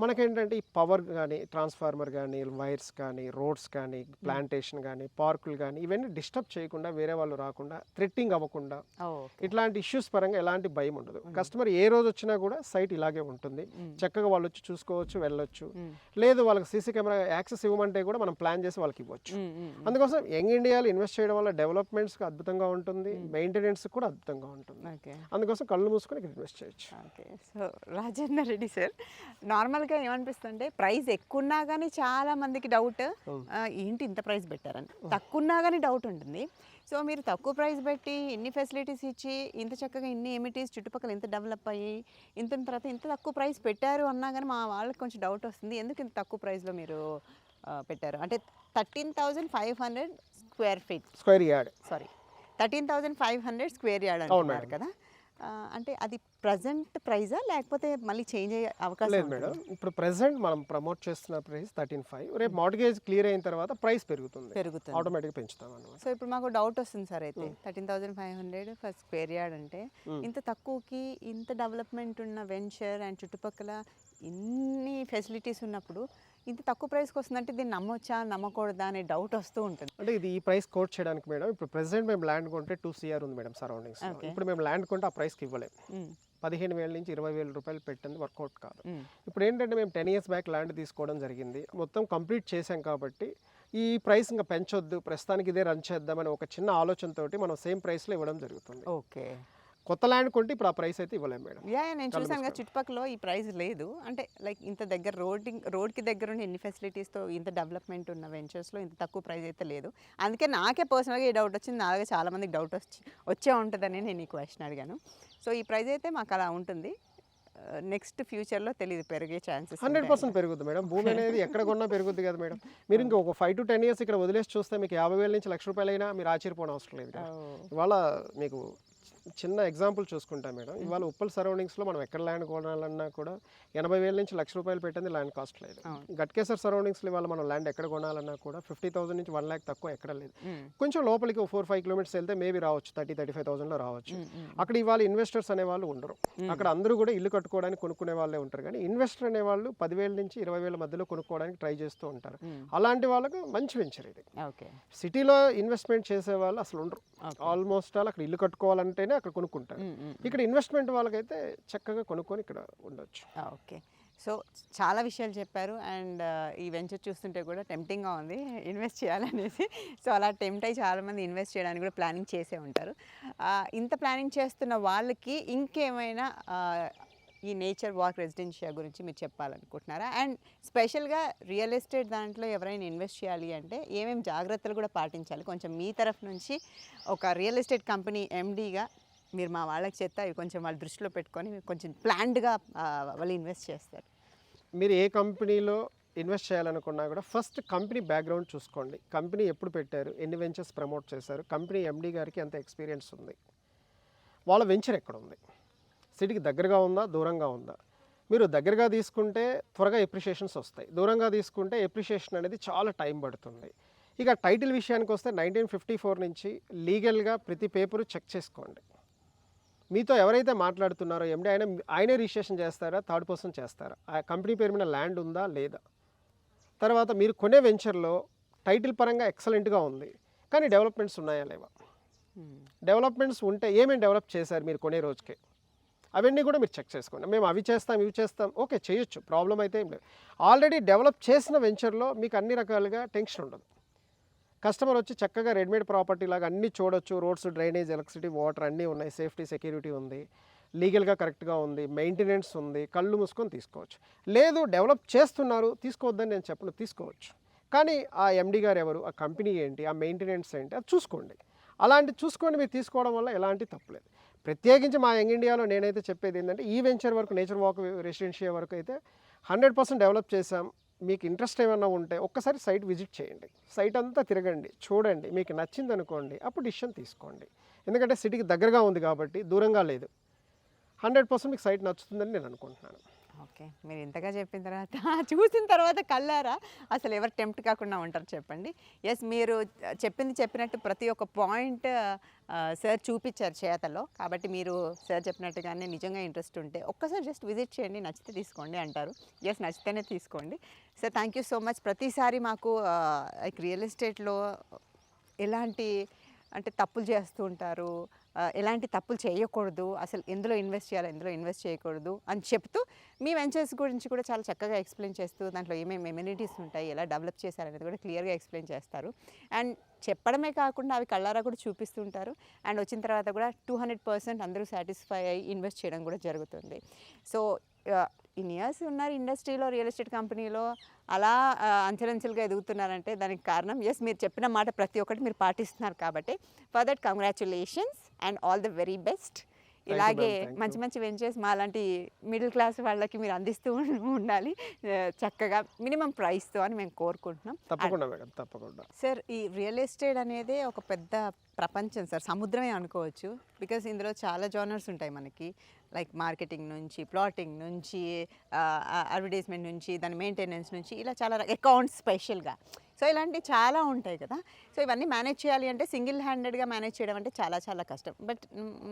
మనకేంటంటే ఈ పవర్ కానీ, ట్రాన్స్ఫార్మర్ కానీ, వైర్స్ కానీ, రోడ్స్ కానీ, ప్లాంటేషన్ కానీ, పార్కులు కానీ ఇవన్నీ డిస్టర్బ్ చేయకుండా, వేరే వాళ్ళు రాకుండా, థ్రెట్టింగ్ అవ్వకుండా, ఇట్లాంటి ఇష్యూస్ పరంగా ఎలాంటి భయం ఉండదు. కస్టమర్ ఏ రోజు వచ్చినా కూడా సైట్ ఇలాగే ఉంటుంది. చక్కగా వాళ్ళు వచ్చి చూసుకోవచ్చు, వెళ్ళొచ్చు. లేదు వాళ్ళకి సీసీ కెమెరా యాక్సెస్ ఇవ్వమంటే కూడా మనం ప్లాన్ చేసి వాళ్ళకి ఇవ్వచ్చు. అందుకోసం యంగ్ ఇండియాలో ఇన్వెస్ట్ చేయడం వల్ల డెవలప్మెంట్స్కి అద్భుతంగా ఉంటుంది, మెయింటెనెన్స్ కూడా అద్భుతంగా ఉంటుంది. అందుకోసం కళ్ళు మూసుకొని ఇక్కడ ఇన్వెస్ట్ చేయొచ్చు. Okay. So Rajanna Reddy sir, నార్మల్గా ఏమనిపిస్తుంది అంటే ప్రైస్ ఎక్కువ ఉన్నా కానీ చాలా మందికి డౌట్, ఏంటి ఇంత ప్రైస్ పెట్టారని. తక్కువ ఉన్నా కానీ డౌట్ ఉంటుంది. సో మీరు తక్కువ ప్రైస్ పెట్టి ఇన్ని ఫెసిలిటీస్ ఇచ్చి ఇంత చక్కగా ఇన్ని ఎమిటీస్ చుట్టుపక్కల ఇంత డెవలప్ అయ్యి ఇంత తర్వాత ఇంత తక్కువ ప్రైస్ పెట్టారు అన్నా కానీ మా వాళ్ళకి కొంచెం డౌట్ వస్తుంది, ఎందుకు ఇంత తక్కువ ప్రైస్లో మీరు పెట్టారు అంటే 13,500 square feet square yard 13,500 square yard అంటున్నారు కదా. అంటే అది ప్రజెంట్ ప్రైజా లేకపోతే మళ్ళీ చేంజ్ అయ్యే అవకాశం లేదు మేడం. ఇప్పుడు ప్రెసెంట్ మనం ప్రమోట్ చేస్తున్న ప్రైస్ 13,500. రేపు మార్గేజ్ క్లియర్ అయిన తర్వాత ప్రైస్ పెరుగుతుంది, ఆటోమేటిక్గా పెంచుతాం అన్నమాట. సో ఇప్పుడు మాకు డౌట్ వస్తుంది సార్, అయితే 13,500 ఫర్ స్క్వేర్ యార్డ్ అంటే ఇంత తక్కువకి ఇంత డెవలప్మెంట్ ఉన్న వెంచర్ అండ్ చుట్టుపక్కల ఇన్ని ఫెసిలిటీస్ ఉన్నప్పుడు ఇంత తక్కువ ప్రైస్కి వస్తుందంటే దీన్ని నమ్మొచ్చా నమ్మకూడదా అనే డౌట్ వస్తూ ఉంటుంది. అంటే ఇది ఈ ప్రైస్ కోట్ చేయడానికి మేడం, ఇప్పుడు ప్రెసెంట్ మేము ల్యాండ్ కొంటే 2 CR ఉంది మేడం సరౌండింగ్స్. ఇప్పుడు మేము ల్యాండ్ కొంటే ఆ ప్రైస్కి ఇవ్వలేము. 15,000 నుంచి 20,000 రూపాయలు పెట్టింది వర్కౌట్ కాదు. ఇప్పుడు ఏంటంటే మేము 10 years బ్యాక్ ల్యాండ్ తీసుకోవడం జరిగింది, మొత్తం కంప్లీట్ చేసాం కాబట్టి ఈ ప్రైస్ ఇంకా పెంచొద్దు, ప్రస్తుతానికి ఇదే రన్ చేద్దామని ఒక చిన్న ఆలోచనతోటి మనం సేమ్ ప్రైస్లో ఇవ్వడం జరుగుతుంది. ఓకే. కొత్త ల్యాండ్ కొంటే ఇప్పుడు ఆ ప్రైస్ అయితే ఇవ్వలేము మేడం. నేను చూసాను కదా చుట్టుపక్కల ఈ ప్రైస్ లేదు, అంటే లైక్ ఇంత దగ్గర రోడ్కి దగ్గర ఉండి ఎన్ని ఫెసిలిటీస్తో ఇంత డెవలప్మెంట్ ఉన్న వెంచర్స్లో ఇంత తక్కువ ప్రైస్ అయితే లేదు. అందుకే నాకే పర్సనల్గా ఈ డౌట్ వచ్చింది, నాలుగే చాలామందికి డౌట్ వచ్చే ఉంటుందని నేను ఈ క్వశ్చన్ అడిగాను. సో ఈ ప్రైస్ అయితే మాకు అలా ఉంటుంది. నెక్స్ట్ ఫ్యూచర్లో తెలియదు, పెరిగే ఛాన్సెస్ 100% పెరుగుద్ది మేడం. భూమి అనేది ఎక్కడ కొన్నా పెరుగుద్ది కదా మేడం. మీరు ఇంకా ఒక 5 to 10 years ఇక్కడ వదిలేసి చూస్తే మీకు 50,000 నుంచి ₹1,00,000 అయినా మీరు ఆశ్చర్యపోవడం అవసరం లేదు. ఇవాళ మీకు చిన్న ఎగ్జాంపుల్ చూసుకుంటా మేడం, ఇవాళ ఉప్పల్ సరౌండింగ్స్లో మనం ఎక్కడ ల్యాండ్ కొనాలన్నా కూడా 80,000 నుంచి ₹1,00,000 పెట్టింది ల్యాండ్ కాస్ట్ లేదు. గట్కేసర్ సరౌండింగ్స్లో ఇవాళ మనం ల్యాండ్ ఎక్కడ కొనాలన్నా కూడా 50,000 నుంచి 1 lakh తక్కువ ఎక్కడ లేదు. కొంచెం లోపలికి 4-5 kilometers వెళ్తే మేబీ రావచ్చు, 30,000-35,000లో రావచ్చు. అక్కడ ఇవాళ ఇన్వెస్టర్స్ అనేవాళ్ళు ఉండరు. అక్కడ అందరూ కూడా ఇల్లు కట్టుకోవడానికి కొనుక్కునే వాళ్ళే ఉంటారు, కానీ ఇన్వెస్టర్ అనేవాళ్ళు 10,000 నుంచి 20,000 మధ్యలో కొనుక్కోవడానికి ట్రై చేస్తూ ఉంటారు. అలాంటి వాళ్ళకు మంచి వెంచర్ ఇది. సిటీలో ఇన్వెస్ట్మెంట్ చేసే వాళ్ళు అసలు ఉండరు, ఆల్మోస్ట్ ఆల్ అక్కడ ఇల్లు కట్టుకోవాలంటేనే అక్కడ కొనుక్కుంటారు. ఇక్కడ ఇన్వెస్ట్మెంట్ వాళ్ళకైతే చక్కగా కొనుక్కొని ఇక్కడ ఉండొచ్చు. ఓకే. సో చాలా విషయాలు చెప్పారు అండ్ ఈ వెంచర్ చూస్తుంటే కూడా టెంప్టింగ్గా ఉంది ఇన్వెస్ట్ చేయాలనేసి. సో అలా టెంప్ట్ అయ్యి చాలామంది ఇన్వెస్ట్ చేయడానికి కూడా ప్లానింగ్ చేసే ఉంటారు. ఇంత ప్లానింగ్ చేస్తున్న వాళ్ళకి ఇంకేమైనా ఈ నేచర్ వాక్ రెసిడెన్షియా గురించి మీరు చెప్పాలనుకుంటున్నారా? అండ్ స్పెషల్గా రియల్ ఎస్టేట్ దాంట్లో ఎవరైనా ఇన్వెస్ట్ చేయాలి అంటే ఏమేమి జాగ్రత్తలు కూడా పాటించాలి, కొంచెం మీ తరఫు నుంచి ఒక రియల్ ఎస్టేట్ కంపెనీ ఎండీగా మీరు మా వాళ్ళకి చెప్తే అవి కొంచెం వాళ్ళు దృష్టిలో పెట్టుకొని కొంచెం ప్లాన్డ్గా వాళ్ళు ఇన్వెస్ట్ చేస్తారు. మీరు ఏ కంపెనీలో ఇన్వెస్ట్ చేయాలనుకున్నా కూడా ఫస్ట్ కంపెనీ బ్యాక్గ్రౌండ్ చూసుకోండి. కంపెనీ ఎప్పుడు పెట్టారు, ఎన్ని వెంచర్స్ ప్రమోట్ చేశారు, కంపెనీ ఎండీ గారికి ఎంత ఎక్స్పీరియన్స్ ఉంది, వాళ్ళ వెంచర్ ఎక్కడ ఉంది, సిటీకి దగ్గరగా ఉందా దూరంగా ఉందా. మీరు దగ్గరగా తీసుకుంటే త్వరగా ఎప్రిషియేషన్స్ వస్తాయి, దూరంగా తీసుకుంటే ఎప్రిషియేషన్ అనేది చాలా టైం పడుతుంది. ఇక టైటిల్ విషయానికి వస్తే 1954 నుంచి లీగల్గా ప్రతి పేపరు చెక్ చేసుకోండి. మీతో ఎవరైతే మాట్లాడుతున్నారో ఎండి ఆయనే రిజిస్ట్రేషన్ చేస్తారా, థర్డ్ పర్సన్ చేస్తారా, ఆ కంపెనీ పేరు మీద ల్యాండ్ ఉందా లేదా. తర్వాత మీరు కొనే వెంచర్లో టైటిల్ పరంగా ఎక్సలెంట్గా ఉంది కానీ డెవలప్మెంట్స్ ఉన్నాయా లేవా. డెవలప్మెంట్స్ ఉంటే ఏమేమి డెవలప్ చేశారు మీరు కొనే రోజుకే, అవన్నీ కూడా మీరు చెక్ చేసుకోండి. మేము అవి చేస్తాం ఇవి చేస్తాం, ఓకే చేయొచ్చు, ప్రాబ్లం అయితే ఏం లేదు. ఆల్రెడీ డెవలప్ చేసిన వెంచర్లో మీకు అన్ని రకాలుగా టెన్షన్ ఉండదు. కస్టమర్ వచ్చి చక్కగా రెడీమేడ్ ప్రాపర్టీ లాగా అన్నీ చూడొచ్చు, రోడ్స్, డ్రైనేజ్, ఎలక్ట్రిసిటీ, వాటర్ అన్నీ ఉన్నాయి, సేఫ్టీ సెక్యూరిటీ ఉంది, లీగల్గా కరెక్ట్గా ఉంది, మెయింటెనెన్స్ ఉంది, కళ్ళు మూసుకొని తీసుకోవచ్చు. లేదు డెవలప్ చేస్తున్నారు తీసుకోవద్దని నేను చెప్పను, తీసుకోవచ్చు. కానీ ఆ ఎండి గారు ఎవరు, ఆ కంపెనీ ఏంటి, ఆ మెయింటెనెన్స్ ఏంటి, అది చూసుకోండి. అలాంటి చూసుకొని మీరు తీసుకోవడం వల్ల ఎలాంటి తప్పులేదు. ప్రత్యేకించి మా యంగ్ ఇండియాలో నేనైతే చెప్పేది ఏంటంటే ఈ వెంచర్ వరకు, నేచర్ వాక్ రెసిడెన్షియల్ వరకు అయితే 100% డెవలప్ చేసాం. మీకు ఇంట్రెస్ట్ ఏమన్నా ఉంటే ఒక్కసారి సైట్ విజిట్ చేయండి, సైట్ అంతా తిరగండి, చూడండి, మీకు నచ్చింది అనుకోండి, అప్పుడు డిసిషన్ తీసుకోండి. ఎందుకంటే సిటీకి దగ్గరగా ఉంది కాబట్టి, దూరంగా లేదు. 100% మీకు సైట్ నచ్చుతుందని నేను అనుకుంటున్నాను. ఓకే, మీరు ఇంతగా చెప్పిన తర్వాత చూసిన తర్వాత కల్లారా అసలు ఎవరు టెంప్ట్ కాకుండా ఉంటారు చెప్పండి. ఎస్, మీరు చెప్పినట్టు ప్రతి ఒక్క పాయింట్ సార్ చూపించారు చేతల్లో. కాబట్టి మీరు సార్ చెప్పినట్టుగానే నిజంగా ఇంట్రెస్ట్ ఉంటే ఒక్కసారి జస్ట్ విజిట్ చేయండి, నచ్చితే తీసుకోండి అంటారు. ఎస్, నచ్చితేనే తీసుకోండి. Sir thank you so much. ప్రతిసారి మాకు లైక్ రియల్ ఎస్టేట్లో ఎలాంటి అంటే తప్పులు చేస్తూ ఉంటారు, ఎలాంటి తప్పులు చేయకూడదు, అసలు ఎందులో ఇన్వెస్ట్ చేయాలి, ఎందులో ఇన్వెస్ట్ చేయకూడదు అని చెప్తూ మీ వెంచర్స్ గురించి కూడా చాలా చక్కగా ఎక్స్ప్లెయిన్ చేస్తూ దాంట్లో ఏమేమి ఎమ్యూనిటీస్ ఉంటాయి, ఎలా డెవలప్ చేశారనేది కూడా క్లియర్గా ఎక్స్ప్లెయిన్ చేస్తారు. అండ్ చెప్పడమే కాకుండా అవి కళ్ళారా కూడా చూపిస్తుంటారు. అండ్ వచ్చిన తర్వాత కూడా 200% అందరూ సాటిస్ఫై అయ్యి ఇన్వెస్ట్ చేయడం కూడా జరుగుతుంది. సో ఇన్ని ఇయర్స్ ఉన్నారు ఇండస్ట్రీలో, రియల్ ఎస్టేట్ కంపెనీలో, అలా అంచెలంచెలుగా ఎదుగుతున్నారంటే దానికి కారణం ఎస్ మీరు చెప్పిన మాట ప్రతి ఒక్కటి మీరు పాటిస్తున్నారు కాబట్టి. For that congratulations and all the very best. ఇలాగే మంచి మంచి వెంచర్స్ మా లాంటి మిడిల్ క్లాస్ వాళ్ళకి మీరు అందిస్తూ ఉండాలి చక్కగా మినిమం ప్రైస్తో అని మేము కోరుకుంటున్నాం. తప్పకుండా మేడం, తప్పకుండా. సార్, ఈ రియల్ ఎస్టేట్ అనేది ఒక పెద్ద ప్రపంచం సార్, సముద్రమే అనుకోవచ్చు. బికాస్ ఇందులో చాలా జానర్స్ ఉంటాయి మనకి, లైక్ మార్కెటింగ్ నుంచి, ప్లాటింగ్ నుంచి, అడ్వర్టైజ్మెంట్ నుంచి, దాని మెయింటెనెన్స్ నుంచి, ఇలా చాలా అకౌంట్స్ స్పెషల్గా. సో ఇలాంటివి చాలా ఉంటాయి కదా. సో ఇవన్నీ మేనేజ్ చేయాలి అంటే సింగిల్ హ్యాండెడ్గా మేనేజ్ చేయడం అంటే చాలా చాలా కష్టం. బట్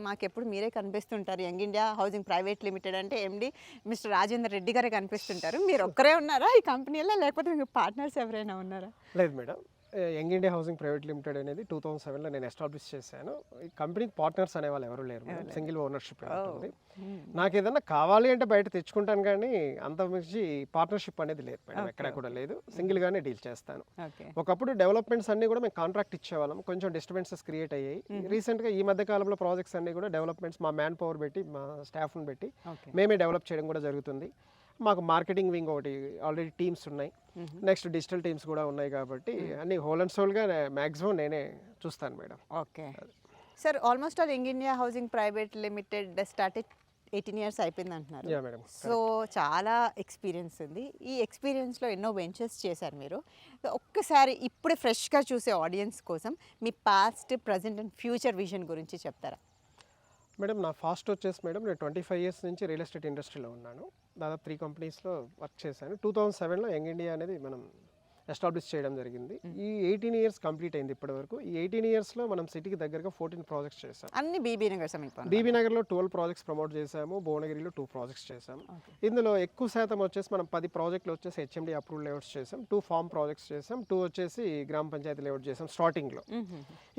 మాకెప్పుడు మీరే కనిపిస్తుంటారు. Young India housing private limited అంటే ఎండి మిస్టర్ రాజేందర్ రెడ్డి గారే కనిపిస్తుంటారు. మీరు ఒక్కరే ఉన్నారా ఈ కంపెనీలో, లేకపోతే మీకు పార్ట్నర్స్ ఎవరైనా ఉన్నారా? లేదు madam, young India housing private limited అనేది 2007లో నేను ఎస్టాబ్లిష్ చేశాను. ఈ కంపెనీకి పార్ట్నర్స్ అనే వాళ్ళు ఎవరు లేరు, సింగిల్ ఓనర్షిప్ ఉంటుంది. నాకు ఏదన్నా కావాలి అంటే బయట తెచ్చుకుంటాను, కానీ అంత మించి పార్ట్నర్షిప్ అనేది లేదు మేడం, ఎక్కడ కూడా లేదు. సింగిల్గానే డీల్ చేస్తాను. ఒకప్పుడు డెవలప్మెంట్స్ అన్ని కూడా మేము కాంట్రాక్ట్ ఇచ్చేవాళ్ళం, కొంచెం డిస్టర్బెన్సెస్ క్రియేట్ అయ్యాయి. రీసెంట్గా ఈ మధ్య కాలంలో ప్రాజెక్ట్స్ అన్ని కూడా డెవలప్మెంట్స్ మా మ్యాన్ పవర్ పెట్టి, మా స్టాఫ్ని పెట్టి మేమే డెవలప్ చేయడం కూడా జరుగుతుంది. మాకు మార్కెటింగ్ వింగ్ ఒకటి ఆల్రెడీ టీమ్స్ ఉన్నాయి, నెక్స్ట్ డిజిటల్ టీమ్స్ కూడా ఉన్నాయి. కాబట్టి అన్ని హోల్ అండ్ సోల్గా మ్యాక్సిమం నేనే చూస్తాను madam. Okay sir, almost all young India housing private limited started 18 years అయిపోయింది అంటున్నారు. మేడం, సో చాలా ఎక్స్పీరియన్స్ ఉంది. ఈ ఎక్స్పీరియన్స్లో ఎన్నో వెంచర్స్ చేశారు మీరు. ఒక్కసారి ఇప్పుడే ఫ్రెష్గా చూసే ఆడియన్స్ కోసం మీ past, present and future vision గురించి చెప్తారా? మేడం, నా ఫాస్ట్ వచ్చేసి మేడం, నేను 25 years నుంచి రియల్ ఎస్టేట్ ఇండస్ట్రీలో ఉన్నాను. దాదాపు 3 కంపెనీస్లో వర్క్ చేశాను. 2007లో యంగ్ ఇండియా అనేది మనం ఎస్టాబ్లిష్ చేయడం జరిగింది. ఈ 18 years కంప్లీట్ అయింది ఇప్పటి వరకు. ఈ 18 yearsలో మనం సిటీకి దగ్గరగా 14 ప్రాజెక్ట్స్ చేసాం. అన్ని బీబీ నగర్ సమీపంలో. బీబీ నగర్లో 12 ప్రాజెక్ట్స్ ప్రమోట్ చేసాము, భువనగిరిలో 2 ప్రాజెక్ట్స్ చేసాము. ఇందులో ఎక్కువ శాతం వచ్చేసి మనం 10 ప్రాజెక్టులు వచ్చేసి హెచ్ఎండి అప్రూవల్ లేఅవుట్స్ చేసాం, 2 ఫార్మ్ ప్రాజెక్ట్స్ చేసాం, 2 వచ్చేసి గ్రామ పంచాయతీ లేఅవుట్ చేసాం స్టార్టింగ్లో.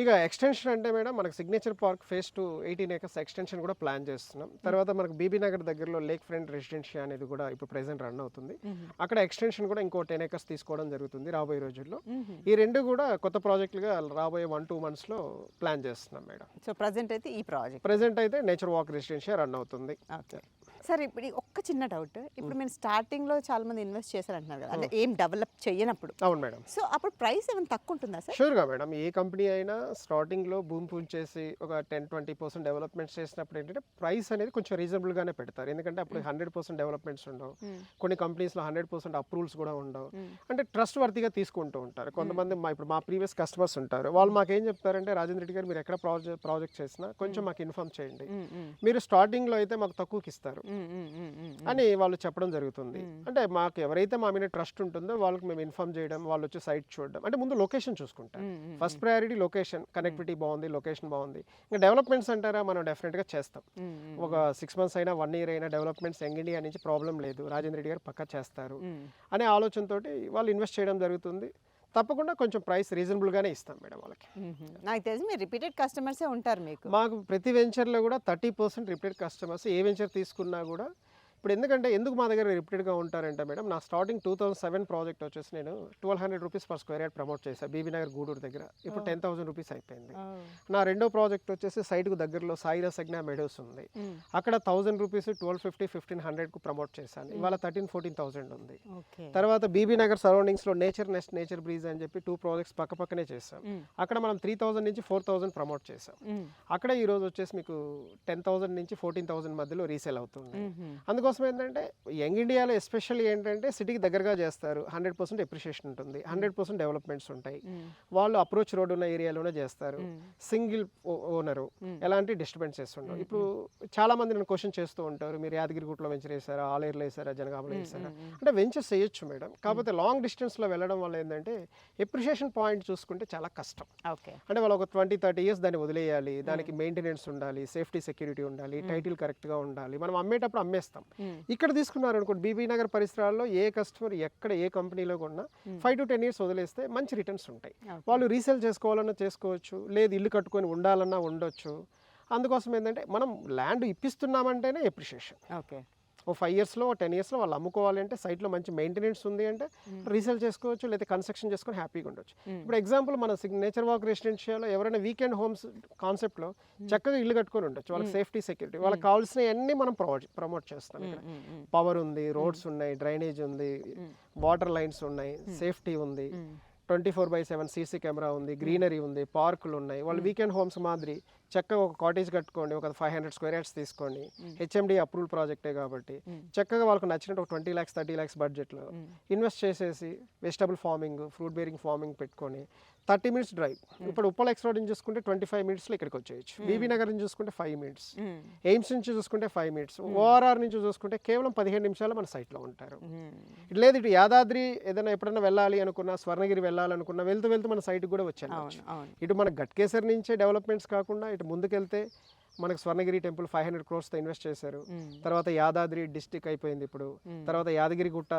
ఇక ఎక్స్టెన్షన్ అంటే మేడం, మనకు signature park phase 2 18 acres extension కూడా ప్లాన్ చేస్తున్నాం. తర్వాత మనకు బీబీ నగర్ దగ్గరలో లేక్ ఫ్రంట్ రెసిడెన్షియా అనేది కూడా ఇప్పుడు ప్రెసెంట్ రన్ అవుతుంది. అక్కడ ఎక్స్టెన్షన్ కూడా ఇంకో 10 acres తీసుకోవడం జరుగుతుంది రాబోయే రోజుల్లో. ఈ రెండు కూడా కొత్త ప్రాజెక్టులుగా రాబోయే 1-2 monthsలో ప్లాన్ చేస్తున్నాం మేడం. సో ప్రజెంట్ అయితే ఈ ప్రాజెక్ట్, ప్రెసెంట్ అయితే నేచర్ వాక్ రెసిడెన్షియా రన్ అవుతుంది. ఓకే సార్, ఇప్పుడు ఒక్క చిన్న డౌట్. ఇప్పుడు మీరు స్టార్టింగ్లో చాలా మంది ఇన్వెస్ట్ చేశారంటున్నారు కదా, అంటే ఏం డెవలప్ చేయనప్పుడు. అవును మేడం. సో అప్పుడు ప్రైస్ ఏమైనా తక్కువ ఉంటుందా సార్? షూర్గా మేడం, ఏ కంపెనీ అయినా స్టార్టింగ్లో భూమి పూజ చేసి ఒక 10-20% డెవలప్మెంట్స్ చేసినప్పుడు ఏంటంటే ప్రైస్ అనేది కొంచెం రీజనబుల్గానే పెడతారు. ఎందుకంటే అప్పుడు 100% డెవలప్మెంట్స్ ఉండవు, కొన్ని కంపెనీస్లో 100% అప్రూవల్స్ కూడా ఉండవు. అంటే ట్రస్ట్ వర్తీగా తీసుకుంటూ ఉంటారు. కొంతమంది ఇప్పుడు మా ప్రీవియస్ కస్టమర్స్ ఉంటారు, వాళ్ళు మాకేం చెప్తారంటే, రాజేంద్ర రెడ్డి గారు మీరు ఎక్కడ ప్రాజెక్ట్ చేసినా కొంచెం మాకు ఇన్ఫార్మ్ చేయండి, మీరు స్టార్టింగ్లో అయితే మాకు తక్కువకి ఇస్తారు అని వాళ్ళు చెప్పడం జరుగుతుంది. అంటే మాకు ఎవరైతే మా మీద ట్రస్ట్ ఉంటుందో వాళ్ళకి మేము ఇన్ఫార్మ్ చేయడం, వాళ్ళు వచ్చి సైట్ చూడడం. అంటే ముందు లొకేషన్ చూసుకుంటాం, ఫస్ట్ ప్రయారిటీ లొకేషన్, కనెక్టివిటీ బాగుంది, లొకేషన్ బాగుంది. ఇంకా డెవలప్మెంట్స్ అంటారా, మనం డెఫినెట్గా చేస్తాం. ఒక 6 months అయినా 1 year అయినా డెవలప్మెంట్స్ యంగ్ ఇండియా నుంచి ప్రాబ్లం లేదు, రాజేంద్ర రెడ్డి గారు పక్కా చేస్తారు అనే ఆలోచనతోటి వాళ్ళు ఇన్వెస్ట్ చేయడం జరుగుతుంది. తప్పకుండా కొంచెం ప్రైస్ రీజనబుల్గానే ఇస్తాం మేడం వాళ్ళకి. నాకు తెలిసి మీరు రిపీటెడ్ కస్టమర్సే ఉంటారు మీకు. మాకు ప్రతి వెంచర్లో కూడా 30% రిపీటెడ్ కస్టమర్స్. ఏ వెంచర్ తీసుకున్నా కూడా ఇప్పుడు ఎందుకంటే ఎందుకు మా దగ్గర రిపీటెడ్గా ఉంటారంటే మేడం, నా స్టార్టింగ్ 2007 ప్రాజెక్ట్ వచ్చేసి నేను 1200 rupees per square yard promote చేశాను బీబీ నగర్ గూడూరు దగ్గర. ఇప్పుడు 10,000 rupees అయిపోయింది. నా రెండో ప్రాజెక్ట్ వచ్చేసి సైట్కు దగ్గరలో సాయిరా సగ్నా మెడోస్ ఉంది, అక్కడ 1000 rupees 1250, 1500కు ప్రమోట్ చేశాను. ఇవాళ 13,000-14,000 ఉంది. తర్వాత బీబీ నగర్ సరౌండింగ్స్లో నేచర్ నెస్ట్, నేచర్ బ్రీజ్ అని చెప్పి 2 ప్రాజెక్ట్స్ పక్కనే చేసాం. అక్కడ మనం 3,000 నుంచి 4,000 ప్రమోట్ చేసాం. అక్కడ ఈ రోజు వచ్చేసి మీకు 10,000 నుంచి 14,000 మధ్యలో రీసేల్ అవుతుంది. అందుకోసం అందుకోసం ఏంటంటే యంగ్ ఇండియాలో ఎస్పెషల్లీ ఏంటంటే సిటీకి దగ్గరగా చేస్తారు, 100% ఎప్రిషియేషన్ ఉంటుంది, 100% డెవలప్మెంట్స్ ఉంటాయి. వాళ్ళు అప్రోచ్ రోడ్ ఉన్న ఏరియాలోనే చేస్తారు, సింగిల్ ఓనరు, ఎలాంటి డిస్టర్బెన్సెస్ ఉండవు. ఇప్పుడు చాలా మంది నన్ను క్వశ్చన్ చేస్తూ ఉంటారు, మీరు యాదగిరిగుట్టలో వెంచర్ వేసారా, ఆలేరులో వేసారా, జనగామలో వేసారా అంటే వెంచర్స్ వేయొచ్చు మేడం. కాకపోతే లాంగ్ డిస్టెన్స్లో వెళ్ళడం వల్ల ఏంటంటే ఎప్రిషియేషన్ పాయింట్ చూసుకుంటే చాలా కష్టం. అంటే వాళ్ళు ఒక 20-30 ఇయర్స్ దాన్ని వదిలేయాలి, దానికి మెయింటెనెన్స్ ఉండాలి, సేఫ్టీ సెక్యూరిటీ ఉండాలి, టైటిల్ కరెక్ట్గా ఉండాలి, మనం అమ్మేటప్పుడు అమ్మేస్తాం. ఇక్కడ తీసుకున్నారు అనుకోండి బీబీ నగర్ పరిసరాల్లో ఏ కస్టమర్ ఎక్కడ ఏ కంపెనీలో కొన్నా 5 to 10 years వదిలేస్తే మంచి రిటర్న్స్ ఉంటాయి. వాళ్ళు రీసేల్ చేసుకోవాలన్నా చేసుకోవచ్చు, లేదు ఇల్లు కట్టుకొని ఉండాలన్నా ఉండొచ్చు. అందుకోసం ఏంటంటే మనం ల్యాండ్ ఇప్పిస్తున్నామంటేనే ఎప్రిషియేషన్. ఓకే, ఓ 5 yearsలో 10 yearsలో వాళ్ళు అమ్ముకోవాలి అంటే సైట్లో మంచి మెయింటెనెన్స్ ఉంది అంటే రీసేల్ చేసుకోవచ్చు, లేదా కన్స్ట్రక్షన్ చేసుకొని హ్యాపీగా ఉండొచ్చు. ఇప్పుడు ఎగ్జాంపుల్ మన నేచర్ వాక్ రెసిడెన్షియల్లో ఎవరైనా వీకెండ్ హోమ్స్ కాన్సెప్ట్లో చక్కగా ఇల్లు కట్టుకొని ఉండొచ్చు. వాళ్ళకి సేఫ్టీ సెక్యూరిటీ వాళ్ళకి కావాల్సినవన్నీ మనం ప్రమోట్ చేస్తాం. ఇక్కడ పవర్ ఉంది, రోడ్స్ ఉన్నాయి, డ్రైనేజ్ ఉంది, వాటర్ లైన్స్ ఉన్నాయి, సేఫ్టీ ఉంది, 24/7 సీసీ కెమెరా ఉంది, గ్రీనరీ ఉంది, పార్కులు ఉన్నాయి. వాళ్ళు వీకెండ్ హోమ్స్ మాదిరి చక్కగా ఒక కాటేజ్ కట్టుకోండి, ఒక 500 square yards తీసుకోండి, హెచ్ఎండి అప్రూవల్ ప్రాజెక్టే కాబట్టి చక్కగా వాళ్ళకి నచ్చినట్టు ఒక 20 lakhs 30 lakhs బడ్జెట్లో ఇన్వెస్ట్ చేసేసి vegetable farming, fruit bearing farming పెట్టుకొని 30 minutes డ్రైవ్. ఇప్పుడు ఉప్పల్ ఎక్స్ రోడ్ నుంచి చూసుకుంటే 25 minutesలో ఇక్కడికి వచ్చేయచ్చు, బీబీ నగర్ నుంచి చూసుకుంటే 5 minutes, ఎయిమ్స్ నుంచి చూసుకుంటే 5 minutes, ఓఆర్ఆర్ నుంచి చూసుకుంటే కేవలం 15 నిమిషాలు మన సైట్లో ఉంటారు. లేదు ఇటు యాదాద్రి ఏదైనా ఎప్పుడైనా వెళ్ళాలి అనుకున్నా, స్వర్ణగిరి వెళ్ళాలనుకున్నా వెళ్తూ వెళ్తూ మన సైట్కి కూడా వచ్చేయచ్చు. ఇటు మన గట్కేసర్ నుంచే డెవలప్మెంట్స్ కాకుండా ఇటు ముందుకెళ్తే మనకు స్వర్ణగిరి టెంపుల్ 500 crores ఇన్వెస్ట్ చేశారు. తర్వాత యాదాద్రి డిస్టిక్ అయిపోయింది ఇప్పుడు. తర్వాత యాదగిరి గుట్ట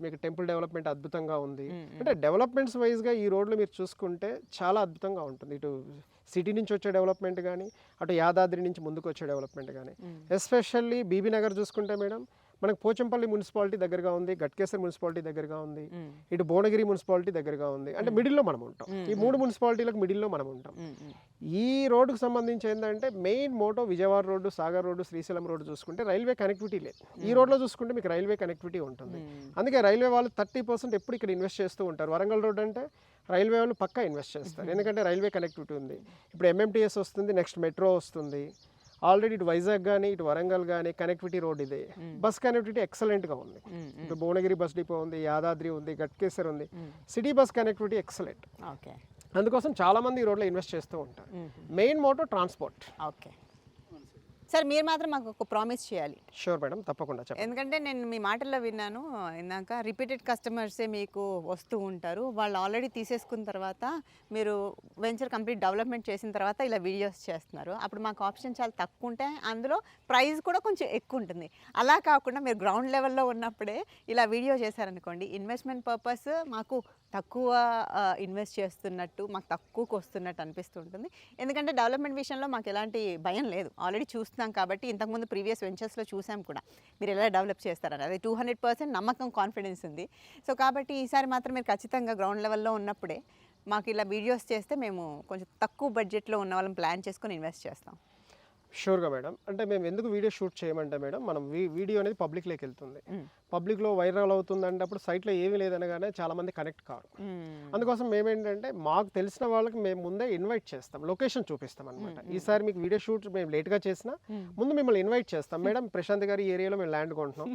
మీకు టెంపుల్ డెవలప్మెంట్ అద్భుతంగా ఉంది. అంటే డెవలప్మెంట్స్ వైజ్గా ఈ రోడ్లు మీరు చూసుకుంటే చాలా అద్భుతంగా ఉంటుంది. ఇటు సిటీ నుంచి వచ్చే డెవలప్మెంట్ కానీ, అటు యాదాద్రి నుంచి ముందుకు వచ్చే డెవలప్మెంట్ కానీ. ఎస్పెషల్లీ బీబీ నగర్ చూసుకుంటే మేడం మనకు పోచంపల్లి మున్సిపాలిటీ దగ్గరగా ఉంది, గట్కేసర్ మున్సిపాలిటీ దగ్గరగా ఉంది, ఇటు భువనగిరి మున్సిపాలిటీ దగ్గరగా ఉంది. అంటే మిడిల్లో మనం ఉంటాం, ఈ 3 మున్సిపాలిటీలకు మిడిల్లో మనం ఉంటాం. ఈ రోడ్డుకు సంబంధించి ఏంటంటే main motto Vijayawada road, Sagar road, Srisailam road చూసుకుంటే రైల్వే కనెక్టివిటీ లేదు. ఈ రోడ్లో చూసుకుంటే మీకు రైల్వే కనెక్టివిటీ ఉంటుంది. అందుకే రైల్వే వాళ్ళు 30% ఎప్పుడు ఇక్కడ ఇన్వెస్ట్ చేస్తూ ఉంటారు. వరంగల్ రోడ్ అంటే రైల్వే వాళ్ళు పక్కా ఇన్వెస్ట్ చేస్తారు, ఎందుకంటే రైల్వే కనెక్టివిటీ ఉంది. ఇప్పుడు ఎంఎంటీఎస్ వస్తుంది, నెక్స్ట్ మెట్రో వస్తుంది. ఆల్రెడీ ఇటు వైజాగ్ కానీ ఇటు వరంగల్ కానీ కనెక్టివిటీ రోడ్ ఇదే. బస్ కనెక్టివిటీ ఎక్సలెంట్గా ఉంది. ఇటు భువనగిరి బస్ డిపో ఉంది, యాదాద్రి ఉంది, గట్కేసర్ ఉంది, city bus connectivity excellent. Okay, అందుకోసం చాలామంది ఈ రోడ్లో ఇన్వెస్ట్ చేస్తూ ఉంటారు. Main motto transport. Okay sir, మీరు మాత్రం మాకు ఒక ప్రామిస్ చేయాలి. షూర్ మేడం, తప్పకుండా చెప్పండి. ఎందుకంటే నేను మీ మాటల్లో విన్నాను ఇందాక, రిపీటెడ్ కస్టమర్సే మీకు వస్తూ ఉంటారు, వాళ్ళు ఆల్రెడీ తీసేసుకున్న తర్వాత మీరు వెంచర్ కంప్లీట్ డెవలప్మెంట్ చేసిన తర్వాత ఇలా వీడియోస్ చేస్తున్నారు. అప్పుడు మాకు ఆప్షన్ చాలా తక్కువ ఉంటాయి, అందులో ప్రైస్ కూడా కొంచెం ఎక్కువ ఉంటుంది. అలా కాకుండా మీరు గ్రౌండ్ లెవెల్లో ఉన్నప్పుడే ఇలా వీడియో చేశారనుకోండి, ఇన్వెస్ట్మెంట్ పర్పస్ మాకు తక్కువ ఇన్వెస్ట్ చేస్తున్నట్టు, మాకు తక్కువకు వస్తున్నట్టు అనిపిస్తుంటుంది. ఎందుకంటే డెవలప్మెంట్ విషయంలో మాకు ఎలాంటి భయం లేదు, ఆల్రెడీ చూస్తున్నాం కాబట్టి. ఇంతకుముందు ప్రీవియస్ వెంచర్స్లో చూసాం కూడా మీరు ఎలా డెవలప్ చేస్తారని, అది 200% నమ్మకం, కాన్ఫిడెన్స్ ఉంది. సో కాబట్టి ఈసారి మాత్రం మీరు ఖచ్చితంగా గ్రౌండ్ లెవెల్లో ఉన్నప్పుడే మాకు ఇలా వీడియోస్ చేస్తే మేము కొంచెం తక్కువ బడ్జెట్లో ఉన్న వాళ్ళని ప్లాన్ చేసుకొని ఇన్వెస్ట్ చేస్తాం. షూర్గా మేడం. అంటే మేము ఎందుకు వీడియో షూట్ చేయమంటే మేడం, మనం వీడియో అనేది పబ్లిక్లోకి వెళ్తుంది, పబ్లిక్లో వైరల్ అవుతుంది అంటే అప్పుడు సైట్లో ఏమీ లేదనగానే చాలామంది కనెక్ట్ కారు. అందుకోసం మేమేంటంటే మాకు తెలిసిన వాళ్ళకి మేము ముందే ఇన్వైట్ చేస్తాం, లొకేషన్ చూపిస్తాం అనమాట. ఈసారి మీకు వీడియో షూట్ మేము లేట్గా చేసినా ముందు మిమ్మల్ని ఇన్వైట్ చేస్తాం. మేడం ప్రశాంత్ గారి ఏరియాలో మేము ల్యాండ్ కొంటున్నాం,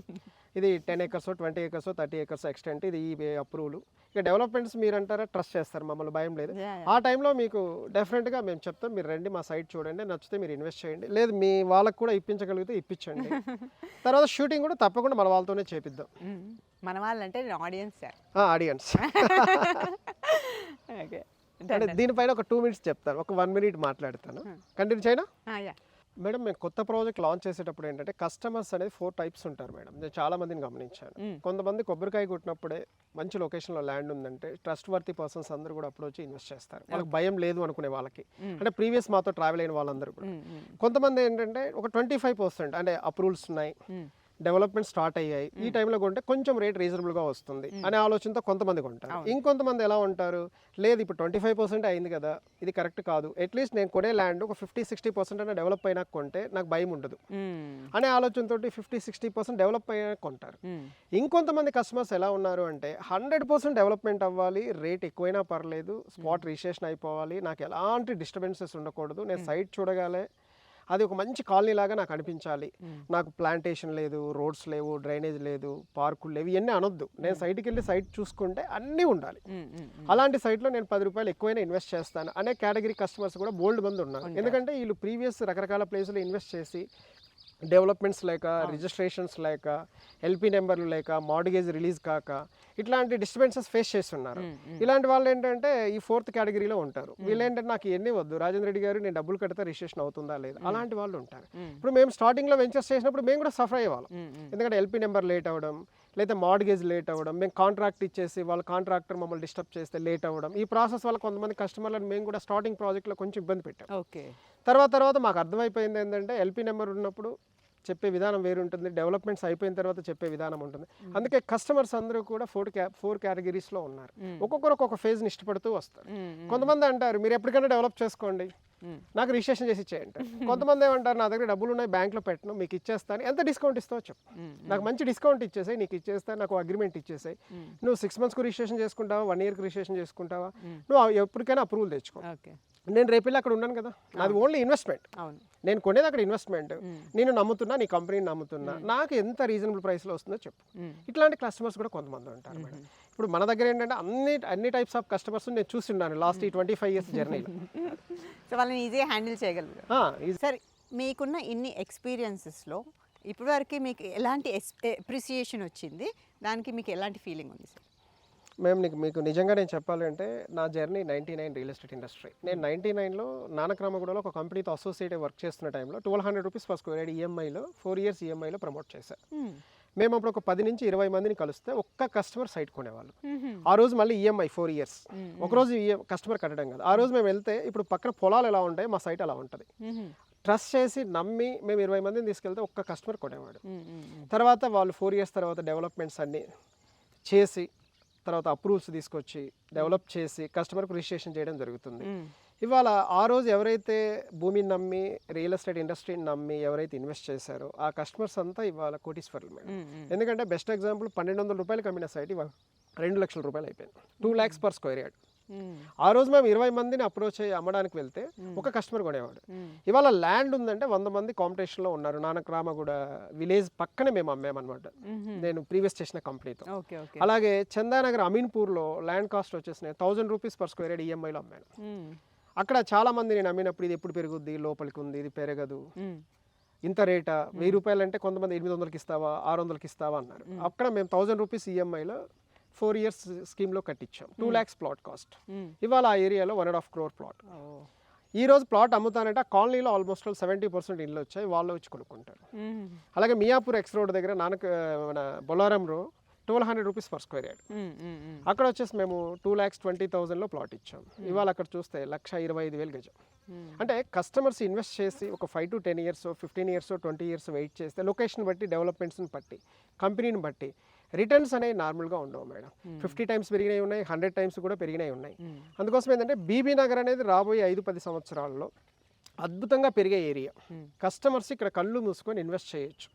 ఇది 10 acres 20 acres 30 acres ఎక్స్టెంట్, ఇది ఈ అప్రూవల్. ఇక డెవలప్మెంట్స్ మీరు అంటారా, ట్రస్ట్ చేస్తారు మమ్మల్ని, భయం లేదు. ఆ టైంలో మీకు డెఫినెట్గా మేము చెప్తాం, మీరు రండి మా సైట్ చూడండి, నచ్చితే మీరు ఇన్వెస్ట్ చేయండి, లేదు మీ వాళ్ళకు కూడా ఇప్పించగలిగితే ఇప్పించండి. తర్వాత షూటింగ్ కూడా తప్పకుండా మన వాళ్ళతోనే చేపిద్దాం. మన వాళ్ళంటే ఆడియన్స్. ఆడియన్స్ అంటే దీనిపైన ఒక 2 minutes చెప్తాను, ఒక 1 minute మాట్లాడతాను, కంటిన్యూ చేయనా? మేడం మేము కొత్త ప్రాజెక్ట్ లాంచ్ చేసేటప్పుడు ఏంటంటే కస్టమర్స్ అనేది 4 types ఉంటారు మేడం. నేను చాలా మందిని గమనించాను. కొంతమంది కొబ్బరికాయ కొట్టినప్పుడే మంచి లొకేషన్లో ల్యాండ్ ఉందంటే ట్రస్ట్ వర్తీ పర్సన్స్ అందరూ కూడా అప్పుడు వచ్చి ఇన్వెస్ట్ చేస్తారు, వాళ్ళకి భయం లేదు అనుకునే వాళ్ళకి, అంటే ప్రీవియస్ మాతో ట్రావెల్ అయిన వాళ్ళందరూ కూడా. కొంతమంది ఏంటంటే ఒక 25% అంటే అప్రూవల్స్ ఉన్నాయి, డెవలప్మెంట్ స్టార్ట్ అయ్యాయి, ఈ టైంలో కొంటే కొంచెం రేట్ రీజనబుల్గా వస్తుంది అనే ఆలోచనతో కొంతమంది కొంటారు. ఇంకొంతమంది ఎలా ఉంటారు, లేదు ఇప్పుడు 25% అయింది కదా, ఇది కరెక్ట్ కాదు, అట్లీస్ట్ నేను కొనే ల్యాండ్ ఒక 50-60% అయినా డెవలప్ అయినా కొంటే నాకు భయం ఉండదు అనే ఆలోచనతో 50-60% డెవలప్ అయినా కొంటారు. ఇంకొంతమంది కస్టమర్స్ ఎలా ఉన్నారు అంటే 100% డెవలప్మెంట్ అవ్వాలి, రేట్ ఎక్కువైనా పర్లేదు, స్పాట్ రిజిస్ట్రేషన్ అయిపోవాలి, నాకు ఎలాంటి డిస్టర్బెన్సెస్ ఉండకూడదు, నేను సైట్ చూడగానే అది ఒక మంచి కాలనీ లాగా నాకు అనిపించాలి. నాకు ప్లాంటేషన్ లేదు, రోడ్స్ లేవు, డ్రైనేజ్ లేదు, పార్కులు లేవు, ఇవన్నీ అనొద్దు. నేను సైట్కి వెళ్ళి సైట్ చూసుకుంటే అన్నీ ఉండాలి. అలాంటి సైట్లో నేను 10 రూపాయలు ఎక్కువైనా ఇన్వెస్ట్ చేస్తాను అనే కేటగిరీ కస్టమర్స్ కూడా బోల్డ్ మంది ఉన్నారు. ఎందుకంటే వీళ్ళు ప్రీవియస్ రకరకాల ప్లేసులు ఇన్వెస్ట్ చేసి డెవలప్మెంట్స్ లేక, రిజిస్ట్రేషన్స్ లేక, ఎల్పీ నెంబర్లు లేక, మార్గేజ్ రిలీజ్ కాక ఇట్లాంటి డిస్టర్బెన్సెస్ ఫేస్ చేస్తున్నారు. ఇలాంటి వాళ్ళు ఏంటంటే ఈ 4th కేటగిరీలో ఉంటారు. వీళ్ళు ఏంటంటే నాకు ఇవన్నీ వద్దు, రాజేంద్ర రెడ్డి గారు నేను డబ్బులు కడితే రిజిస్ట్రేషన్ అవుతుందా లేదా, అలాంటి వాళ్ళు ఉంటారు. ఇప్పుడు మేము స్టార్టింగ్లో వెంచర్స్ చేసినప్పుడు మేము కూడా సఫర్ అయ్యేవాళ్ళం. ఎందుకంటే ఎల్పీ నెంబర్ లేట్ అవ్వడం, లేదా మార్గేజ్ లేట్ అవ్వడం, మేము కాంట్రాక్ట్ ఇచ్చేసి వాళ్ళ కాంట్రాక్టర్ మమ్మల్ని డిస్టర్బ్ చేస్తే లేట్ అవ్వడం, ఈ ప్రాసెస్ వల్ల కొంతమంది కస్టమర్లను మేము కూడా స్టార్టింగ్ ప్రాజెక్ట్లో కొంచెం ఇబ్బంది పెట్టాం. తర్వాత మాకు అర్థమైపోయింది ఏంటంటే ఎల్పీ నెంబర్ ఉన్నప్పుడు చెప్పే విధానం వేరు ఉంటుంది, డెవలప్మెంట్స్ అయిపోయిన తర్వాత చెప్పే విధానం ఉంటుంది. అందుకే కస్టమర్స్ అందరూ కూడా 4 కేటగిరీస్లో ఉన్నారు. ఒక్కొక్కరు ఒక్కొక్క ఫేజ్ని ఇష్టపడుతూ వస్తారు. కొంతమంది అంటారు మీరు ఎప్పటికైనా డెవలప్ చేసుకోండి, నాకు రిజిస్ట్రేషన్ చేసి ఇచ్చేయండి. కొంతమంది ఏమంటారు నా దగ్గర డబ్బులు ఉన్నాయి, బ్యాంక్లో పెట్టను, మీకు ఇచ్చేస్తాను, ఎంత డిస్కౌంట్ ఇస్తావో చెప్పు, నాకు మంచి డిస్కౌంట్ ఇచ్చేసాయి, నీకు ఇచ్చేస్తాను, నాకు అగ్రిమెంట్ ఇచ్చేసాయి, నువ్వు 6 monthsకు రిజిస్ట్రేషన్ చేసుకుంటావా, 1 yearకి రిజిస్ట్రేషన్ చేసుకుంటావా, నువ్వు ఎప్పటికైనా అప్రూవల్ తెచ్చుకో. నేను రేపెళ్ళి అక్కడ ఉన్నాను కదా, నాది ఓన్లీ ఇన్వెస్ట్మెంట్, నేను కొనేది అక్కడ ఇన్వెస్ట్మెంట్, నేను నమ్ముతున్నా, నీ కంపెనీని నమ్ముతున్నా, నాకు ఎంత రీజనబుల్ ప్రైస్లో వస్తుందో చెప్పు. ఇట్లాంటి కస్టమర్స్ కూడా కొంతమంది ఉంటారు మేడం. ఇప్పుడు మన దగ్గర ఏంటంటే అన్ని టైప్స్ ఆఫ్ కస్టమర్స్ నేను చూస్తున్నాను లాస్ట్ ఈ 25 years జర్నీలో. సో వాళ్ళని ఈజీగా హ్యాండిల్ చేయగలరు. సార్ మీకున్న ఇన్ని ఎక్స్పీరియన్సెస్లో ఇప్పటి వరకు మీకు ఎలాంటి అప్రిసియేషన్ వచ్చింది, దానికి మీకు ఎలాంటి ఫీలింగ్ ఉంది సార్? మీకు నిజంగా నేను చెప్పాలంటే నా జర్నీ 99 రియల్ ఎస్టేట్ ఇండస్ట్రీ. నేను 99లో నానక్రామగూడలో ఒక కంపెనీతో అసోసియేట్ వర్క్ చేస్తున్న టైంలో 1200 రూపీస్ పర్ స్క్వేర్ యార్డ్ ఈఎంఐలో 4 years ఈఎంఐలో ప్రమోట్ చేశాను. మేము అప్పుడు ఒక 10 నుంచి 20 మందిని కలిస్తే ఒక్క కస్టమర్ సైట్ కొనేవాళ్ళు. ఆ రోజు మళ్ళీ ఈఎంఐ 4 years, ఒకరోజు కస్టమర్ కట్టడం కదా. ఆ రోజు మేము వెళ్తే ఇప్పుడు పక్కన పొలాలు ఎలా ఉంటాయి, మా సైట్ అలా ఉంటుంది. ట్రస్ట్ చేసి నమ్మి మేము 20 మందిని తీసుకెళ్తే ఒక్క కస్టమర్ కొనేవాడు. తర్వాత వాళ్ళు 4 years తర్వాత డెవలప్మెంట్స్ అన్నీ చేసి, తర్వాత అప్రూవల్స్ తీసుకొచ్చి డెవలప్ చేసి కస్టమర్కి రిజిస్ట్రేషన్ చేయడం జరుగుతుంది. ఇవాళ ఆ రోజు ఎవరైతే భూమిని నమ్మి, రియల్ ఎస్టేట్ ఇండస్ట్రీని నమ్మి ఎవరైతే ఇన్వెస్ట్ చేశారో ఆ కస్టమర్స్ అంతా ఇవాళ కోటీశ్వర్లు మేడం. ఎందుకంటే బెస్ట్ ఎగ్జాంపుల్ 1200 రూపాయలకి అమ్మిన సైట్ ఇవాళ 2 లక్షల రూపాయలు అయిపోయింది, 2 lakhs per square yard. ఆ రోజు మేము 20 మందిని అప్రోచ్ అయ్యి అమ్మడానికి వెళ్తే ఒక కస్టమర్ కొనేవాడు. ఇవాళ ల్యాండ్ ఉందంటే 100 మంది కాంపిటీషన్లో ఉన్నారు. నానక్రామగూడ విలేజ్ పక్కనే మేము అమ్మామన్నమాట, నేను ప్రీవియస్ చేసిన కంపెనీతో. అలాగే చందానగర్ అమీన్పూర్లో ల్యాండ్ కాస్ట్ వచ్చేసి 1000 రూపీస్ పర్ స్క్వేర్ యార్డ్ ఈఎంఐలో అమ్మాను. అక్కడ చాలా మంది నేను అమ్మినప్పుడు ఇది ఎప్పుడు పెరుగుద్ది, లోపలికి ఉంది, ఇది పెరగదు, ఇంత రేటా, 1000 రూపాయలు అంటే కొంతమంది 800కి ఇస్తావా, 600కి ఇస్తావా అన్నారు. అక్కడ మేము 1000 రూపీస్ ఈఎంఐలో 4 years స్కీమ్లో కట్టించాం. 2 lakhs ప్లాట్ కాస్ట్. ఇవాళ ఆ ఏరియాలో 1.5 crore ప్లాట్. ఈ రోజు ప్లాట్ అమ్ముతానంటే ఆ కాలనీలో ఆల్మోస్ట్ 70% ఇళ్ళు వచ్చాయి, వాళ్ళు వచ్చి కొనుక్కుంటారు. అలాగే మియాపూర్ ఎక్స్ రోడ్ దగ్గర మన బొలారం రో 1200 రూపీస్ పర్ స్క్వేర్ యార్డ్. అక్కడ వచ్చేసి మేము 2,20,000లో ప్లాట్ ఇచ్చాం. ఇవాళ అక్కడ చూస్తే 1,25,000 గజం. అంటే కస్టమర్స్ ఇన్వెస్ట్ చేసి ఒక 5 to 10 years, 15 years, 20 years wait చేస్తే లొకేషన్ బట్టి, డెవలప్మెంట్స్ని బట్టి, కంపెనీని బట్టి రిటర్న్స్ అనేవి నార్మల్గా ఉండవు మేడం. 50 times పెరిగినాయి ఉన్నాయి, 100 times కూడా పెరిగినాయి ఉన్నాయి. అందుకోసం ఏంటంటే బీబీ నగర్ అనేది రాబోయే 5-10 సంవత్సరాల్లో అద్భుతంగా పెరిగే ఏరియా. కస్టమర్స్ ఇక్కడ కళ్ళు మూసుకొని ఇన్వెస్ట్ చేయొచ్చు.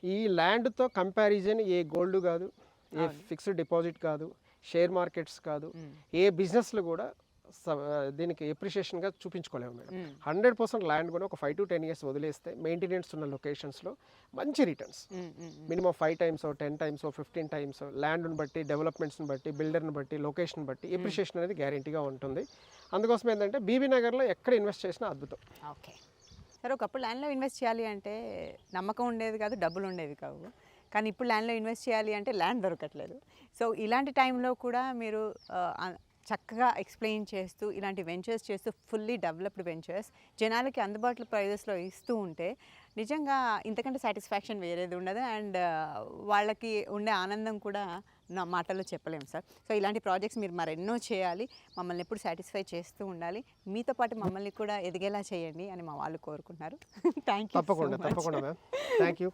ఈ ల్యాండ్తో కంపారిజన్ ఏ గోల్డ్ కాదు, ఏ ఫిక్స్డ్ డిపాజిట్ కాదు, షేర్ మార్కెట్స్ కాదు, ఏ బిజినెస్లు కూడా దీనికి ఎప్రిషియేషన్గా చూపించుకోలేము మేడం. 100% ల్యాండ్ కూడా ఒక 5 to 10 years వదిలేస్తే మెయింటెనెన్స్ ఉన్న లొకేషన్స్లో మంచి returns, minimum 5 times, 10 times, 15 times ల్యాండ్ని బట్టి, డెవలప్మెంట్స్ని బట్టి, బిల్డర్ని బట్టి, లొకేషన్ బట్టి ఎప్రిషియేషన్ అనేది గ్యారెంటీగా ఉంటుంది. అందుకోసం ఏంటంటే బీబీ నగర్లో ఎక్కడ ఇన్వెస్ట్ చేసినా అద్భుతం. ఓకే సరే, ఒకప్పుడు ల్యాండ్లో ఇన్వెస్ట్ చేయాలి అంటే నమ్మకం ఉండేది కాదు, డబ్బులు ఉండేవి కావు. కానీ ఇప్పుడు ల్యాండ్లో ఇన్వెస్ట్ చేయాలి అంటే ల్యాండ్ దొరకట్లేదు. సో ఇలాంటి టైంలో కూడా మీరు చక్కగా ఎక్స్ప్లెయిన్ చేస్తూ ఇలాంటి వెంచర్స్ చేస్తూ ఫుల్లీ డెవలప్డ్ వెంచర్స్ జనాలకి అందుబాటులో ప్రైజెస్లో ఇస్తూ ఉంటే నిజంగా ఇంతకంటే సాటిస్ఫాక్షన్ వేరేది ఉండదు. అండ్ వాళ్ళకి ఉండే ఆనందం కూడా నా మాటల్లో చెప్పలేము సార్. సో ఇలాంటి ప్రాజెక్ట్స్ మీరు మరెన్నో చేయాలి, మమ్మల్ని ఎప్పుడు సాటిస్ఫై చేస్తూ ఉండాలి, మీతో పాటు మమ్మల్ని కూడా ఎదిగేలా చేయండి అని మా వాళ్ళు కోరుకుంటున్నారు. Thank you. తప్పకుండా మ్యామ్, థ్యాంక్ యూ.